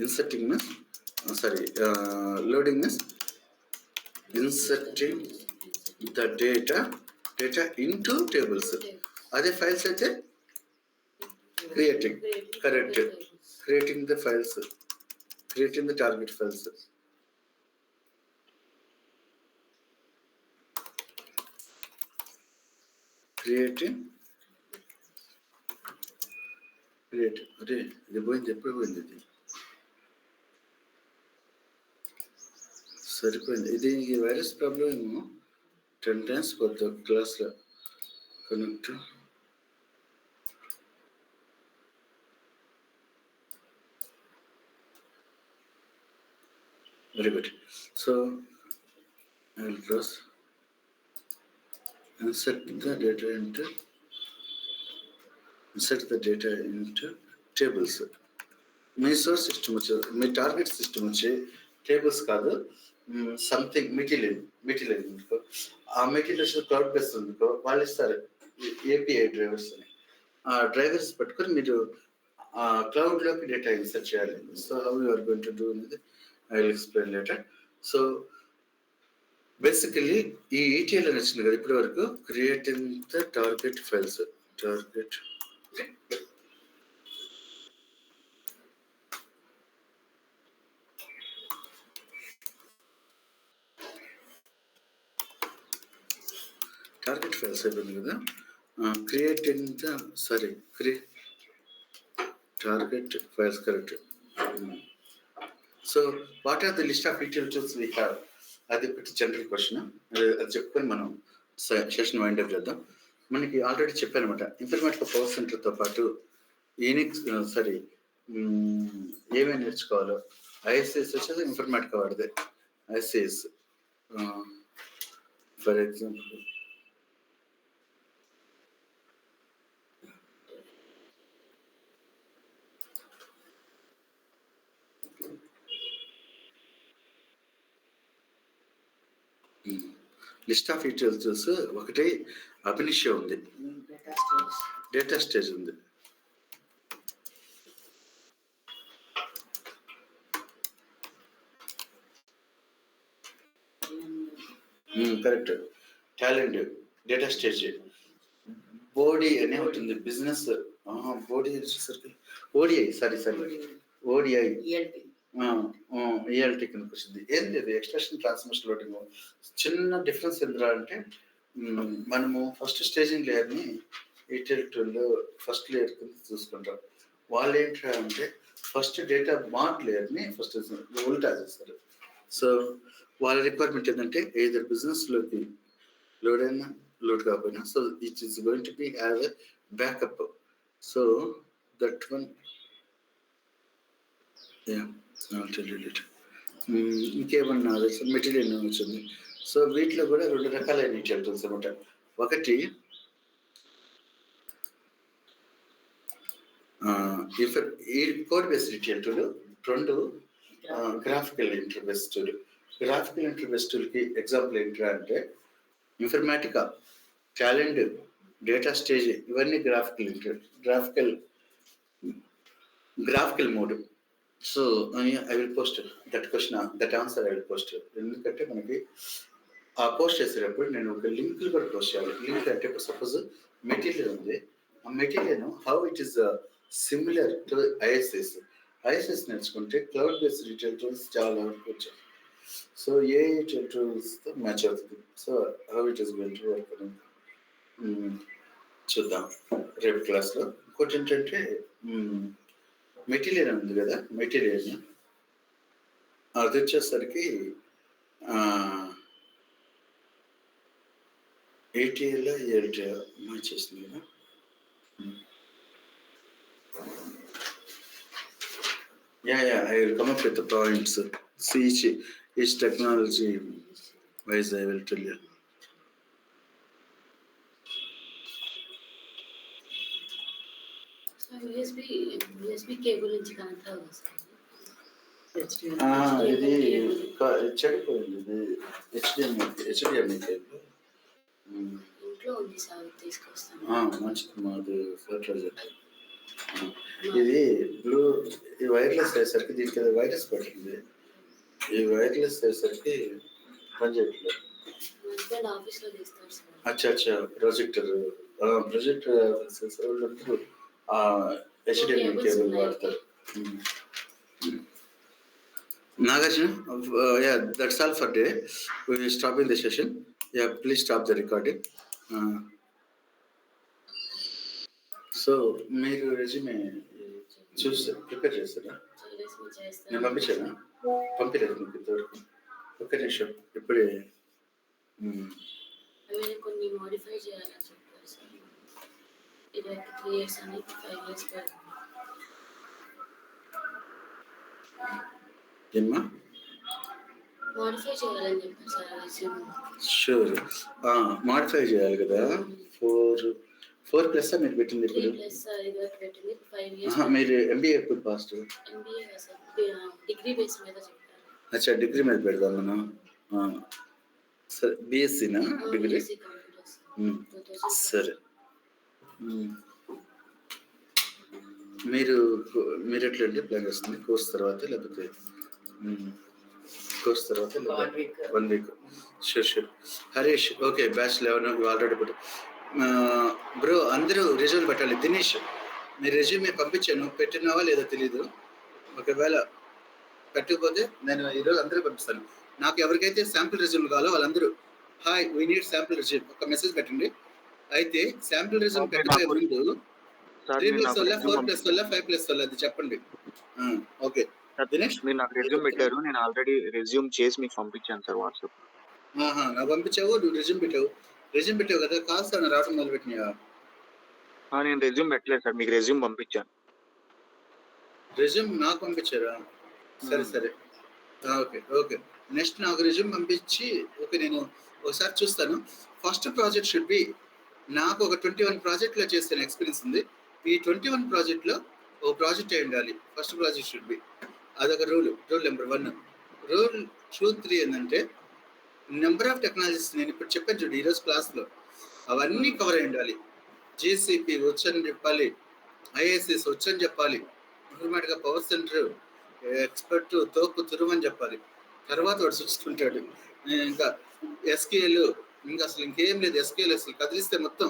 inserting means loading means inserting the data into tables. Other files అయితే creating creating the files, creating the target files. అరే ఇది పోయింది, ఎప్పుడు పోయింది ఇది. సరిపోయింది. ఇది ఈ వైరస్ ప్రాబ్లమ్ ఏమో 10 టైమ్స్ పోద్ది ఒక క్లాస్‌లో connect. Very good. So I will close. Insert the data into tables. Me source system వచ్చి మీ టార్గెట్ సిస్టమ్ వచ్చి టేబుల్స్ కాదు, సంథింగ్ మెటీరియల్ అనుకో. ఆ మెటీరియల్స్ క్లౌడ్ బేస్ అనుకో, వాళ్ళు ఇస్తారు ఏపీఐ డ్రైవర్స్ అని. ఆ డ్రైవర్స్ పట్టుకొని మీరు ఆ క్లౌడ్లోకి డేటా ఇన్సర్ట్ చేయాలి. So how you are going to do అనేది I will explain later. So basically ఈ ఈటీఎల్ అని వచ్చింది కదా ఇప్పటి వరకు, creating the target files. Target files అయిపోయింది కదా. Creating the target files correct. So what are the list of ETL tools we have? అది ఒకటి జనరల్ క్వశ్చన్. అది చెప్పుకొని మనం సెషన్ వైండ్ అప్ చేద్దాం. మనకి ఆల్రెడీ చెప్పానమాట, ఇన్ఫర్మేటిక్ పవర్ సెంటర్తో పాటు యూనిక్స్ ఏమేమి నేర్చుకోవాలో. ఐఎస్ఎస్ వచ్చేది ఇన్ఫర్మేటిక్ వాడిదే. ISS for example list of ETLs ఒకటి అభినిష ఉంది, డేటా స్టేజ్ ఉంది. కరెక్ట్. టాలెంట్, డేటా స్టేజ్, బోడీ అనే ఉంటుంది బిజినెస్. బోడీ వచ్చేసరికి ఓడిఐ ఓడిఐ ఈఎల్టీ కిందకి వచ్చింది. ఏం లేదు, ఎక్స్ట్రాక్షన్ ట్రాన్స్మిషన్ లోడింగ్. చిన్న డిఫరెన్స్ ఎందుకు అంటే, మనము ఫస్ట్ స్టేజింగ్ లేయర్ని ఈటీఎల్ టూల్లో ఫస్ట్ లేయర్ కింద చూసుకుంటాం. వాళ్ళు ఏంటంటే అంటే ఫస్ట్ డేటా మార్ట్ లేయర్ని ఫస్ట్ ఉల్టా చేస్తారు. సో వాళ్ళ రిక్వైర్మెంట్ ఏంటంటే ఏదర్ బిజినెస్లోకి లోడ్ అయినా లోడ్ కాకపోయినా, so it is going to be have a backup. So that one ఇంకేమన్నా మెటీరియల్ వచ్చింది. సో వీటిలో కూడా 2 రకాలైన ఈటీఎల్ టూల్స్ అనమాట. ఒకటి ఈ code based ETL tool, 2 graphical interface tool. Graphical interface టూల్కి ఎగ్జాంపుల్ ఏంటంటే అంటే ఇన్ఫర్మేటికా, టాలెంట్, డేటా స్టేజ్ ఇవన్నీ graphical mode. So I will post that question, that answer I will post. ఎందుకంటే మనకి ఆ పోస్ట్ చేసేటప్పుడు నేను ఒక లింక్ కూడా పోస్ట్ చేయాలి. లింక్ అంటే సపోజ్ మెటీరియల్ ఉంది, ఆ material how it is similar to ISS నేర్చుకుంటే క్లౌడ్ బేస్డ్ ఈటీఎల్ టూల్స్ చాలా వరకు వచ్చాయి. సో ఏ ఈటీఎల్ టూల్స్తో మ్యాచ్ అవుతుంది. So how it is going to work అనేది చూద్దాం రేపు క్లాస్లో. ఇంకోటి ఏంటంటే మెటీరియల్ ఉంది కదా, మెటీరియల్ని అది వచ్చేసరికి ఏటీఎల్ ఈఎల్టీఎల్ మ్యాచ్ చేస్తుంది కదా. I will come up with the points. See each technology wise I will tell you. So USB cable నుంచి కనెక్ట్ అవ్వదు సార్. ఇది చెడిపోయింది. ఇది హెచ్డిఎంఐ కేబుల్ ఇంట్లో ఉంది సార్, తీసుకొస్తాను. మంచిది, మాది ఫర్టిలైజర్. ఇది బ్లూ, ఈ వైర్లెస్ అయ్యేసరికి దీనికి వైరస్ పడుతుంది. ఈ వైర్లెస్ అయ్యేసరికి పనిచేయట్లేదు. ఆఫీస్లో చేస్తారు సార్. అచ్చా ప్రొజెక్టర్ వాళ్ళందరూ హెచ్డిఎంఐ కేబుల్ వాడతారు. Nagarjuna, that's all for today. We will stop in the session. Please stop the recording. So మీరు రెజ్యూమే చూసి ప్రిపేర్ చేస్తారా? నేను పంపించాను, పంపించలేదు మీకు ఇంతవరకు. ఒక్క నిమిషం ఇప్పుడే. అవి కొన్ని మోడిఫై చేయాలని చెప్పారు సార్. ఇది 3 ఇయర్స్ అని 5 ఇయర్స్ పడుతుంది. ఏమ్మా? మోడిఫై చేయాలని చెప్పారు సార్ రెజ్యూమ్. షూర్. మోడిఫై చేయాలి కదా. 4+ మీరు పెట్టింది ఇప్పుడు? 3+ సార్ ఇదివరకు పెట్టింది. 5 ఇయర్స్. మీరు ఎంబీఏ ఎప్పుడు past? MBA sir degree base మీద చెప్పారు. అచ్చా, డిగ్రీ మీద పెడదాం మనం. సరే, బీఎస్సీనా డిగ్రీ? BSc computers 2000. సరే. మీరు ఎట్లంటే ప్లాన్ చేస్తుంది కోర్స్ తర్వాత లేకపోతే కోర్స్ తర్వాత 1 week? Sure. Harish, okay. Batch 11 already పెట్టు. బ్రో అందరూ రెజ్యూమ్ పెట్టాలి. దినేష్, మీరు రెజ్యూమే పంపించాను, పెట్టినావా లేదో తెలీదు. ఒకవేళ పెట్టకపోతే నేను ఈరోజు అందరూ పంపిస్తాను. నాకు ఎవరికైతే శాంపుల్ రెజ్యూమ్ కావాలో వాళ్ళందరూ hi we need sample resume ఒక మెసేజ్ పెట్టండి. అయితే శాంపుల్ రెజ్యూమ్ పెట్టబోయే ముందు 3+ వల్ల 4+ వల్ల 5+ వల్ల అది చెప్పండి. ఓకే దినేష్, మీరు నాకు రెజ్యూమ్ పెట్టారు, నేను ఆల్రెడీ రెజ్యూమ్ చేసి మీకు పంపించాను సార్ వాట్సాప్. నాకు పంపించావు, నువ్వు రెజ్యూమ్ పెట్టావు కదా. కాల్స్ ఏమైనా రావడం మొదలు పెట్టినాయా? నేను రెజ్యూమ్ పెట్టలేదు సార్, మీకు రెజ్యూమ్ పంపించాను. రెజ్యూమ్ నాకు పంపించారా? సరే. ఓకే. నెక్స్ట్ నాకు రెజ్యూమ్ పంపించి ఓకే నేను ఒకసారి చూస్తాను. ఫస్ట్ ప్రాజెక్ట్ షుడ్ బి, నాకు ఒక 21 ప్రాజెక్ట్లో చేసిన ఎక్స్పీరియన్స్ ఉంది. ఈ 21 ప్రాజెక్ట్లో ఒక ప్రాజెక్ట్ అయి ఉండాలి. First project should be. అదొక రూల్ నెంబర్ 1. రూల్ 2, 3 ఏంటంటే నెంబర్ ఆఫ్ టెక్నాలజీస్ నేను ఇప్పుడు చెప్పాను చూడు ఈరోజు క్లాస్లో, అవన్నీ కవర్ అయి ఉండాలి. జీసీపీ వచ్చని చెప్పాలి, ఐఏఎస్ఎస్ వచ్చని చెప్పాలి, ఆటోమేటిక్గా పవర్ సెంటర్ ఎక్స్పర్ట్ తోపు తురుమని చెప్పాలి. తర్వాత వాడు చూసుకుంటాడు. ఇంకా ఎస్కేఎల్, ఇంకా అసలు ఇంకేం లేదు. ఎస్కేఎల్ అసలు కదిలిస్తే మొత్తం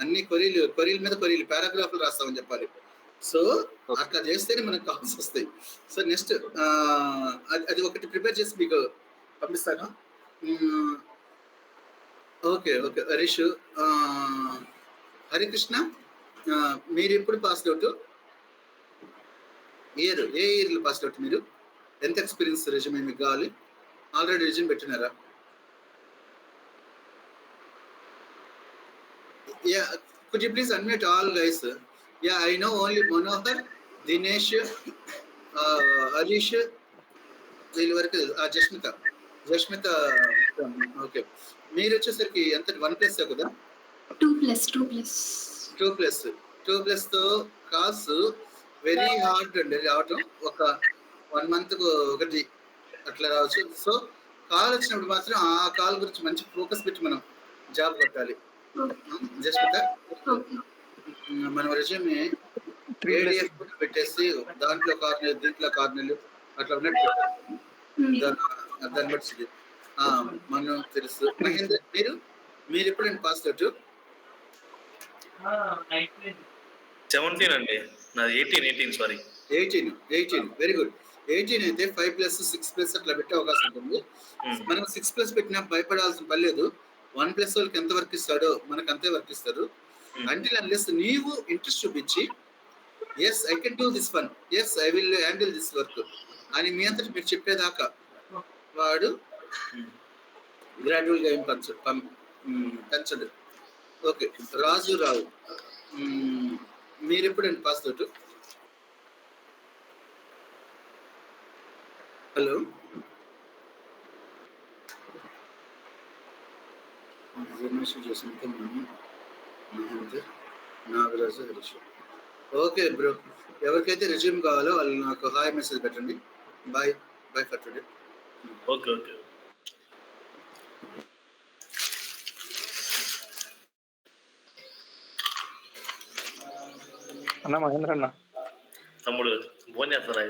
అన్ని క్వరీల మీద క్వరీలు, పారాగ్రాఫ్లు రాస్తామని చెప్పాలి. సో అట్లా చేస్తేనే మనకు కాల్స్ వస్తాయి. సో నెక్స్ట్ అది ఒకటి ప్రిపేర్ చేసి మీకు పంపిస్తాను. ఓకే. హరీష్, హరికృష్ణ, మీరు ఎప్పుడు పాస్ అవుట్? ఏ ఇయర్లో పాస్ అవుట్ మీరు? ఎంత ఎక్స్పీరియన్స్ రెజ్యూమే మీకు కావాలి? ఆల్రెడీ రెజ్యూమ్ పెట్టినారా? Could you please unmute all guys? I know only Manohar, Dinesh, Harish, వీళ్ళ వరకు. జస్మిత ఓకే. మీరు వచ్చేసరికి ఎంత 1+ కదా? 2+ తో కాల్స్ వెరీ హార్డ్ అండి రావటం. ఒక 1 month ఒకటి అట్లా రావచ్చు. సో కాల్ వచ్చినప్పుడు మాత్రం ఆ కాల్ గురించి మంచి ఫోకస్ పెట్టి మనం జాబ్ కొట్టాలి. జస్మిత, మనం రెజ్యూమే PDF పెట్టేసి దాంట్లో కార్నర్ దీంట్లో కార్నర్లు అట్లా ఉన్నట్టు దాన్ని బట్టి మనం తెలుసు. మహేందర్, మీరు ఎప్పుడైనా పాస్ అవుట్? 17 అండి నాది. 18 సారీ 18 వెరీ గుడ్. 18 అయితే 5+ 6+ అట్లా పెట్టే అవకాశం ఉంటుంది. మనం 6+ పెట్టినా భయపడాల్సిన పని లేదు. 1+ వాళ్ళకి ఎంత వర్క్ ఇస్తాడో మనకు అంతే వర్క్ ఇస్తారు. అంటిల్ అన్లెస్ నీవు ఇంట్రెస్ట్ చూపించి yes I can do this one, yes I will handle this work అని మీ అంతటి మీరు చెప్పేదాకా వాడు గ్రాడ్యువల్గా ఏం పెంచడు. ఓకే. రావు, మీరు ఎప్పుడండి pass out? Hello, Nagaraju, Harish. Okay bro, ఎవరికైతే రెజ్యూమ్ కావాలో వాళ్ళు నాకు హాయ్ మెసేజ్ పెట్టండి. Bye for today. ఓకే. అన్న మహేంద్ర అన్న, తమ్ముడు ఫోన్ చేస్తారా?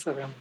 సరే అన్న.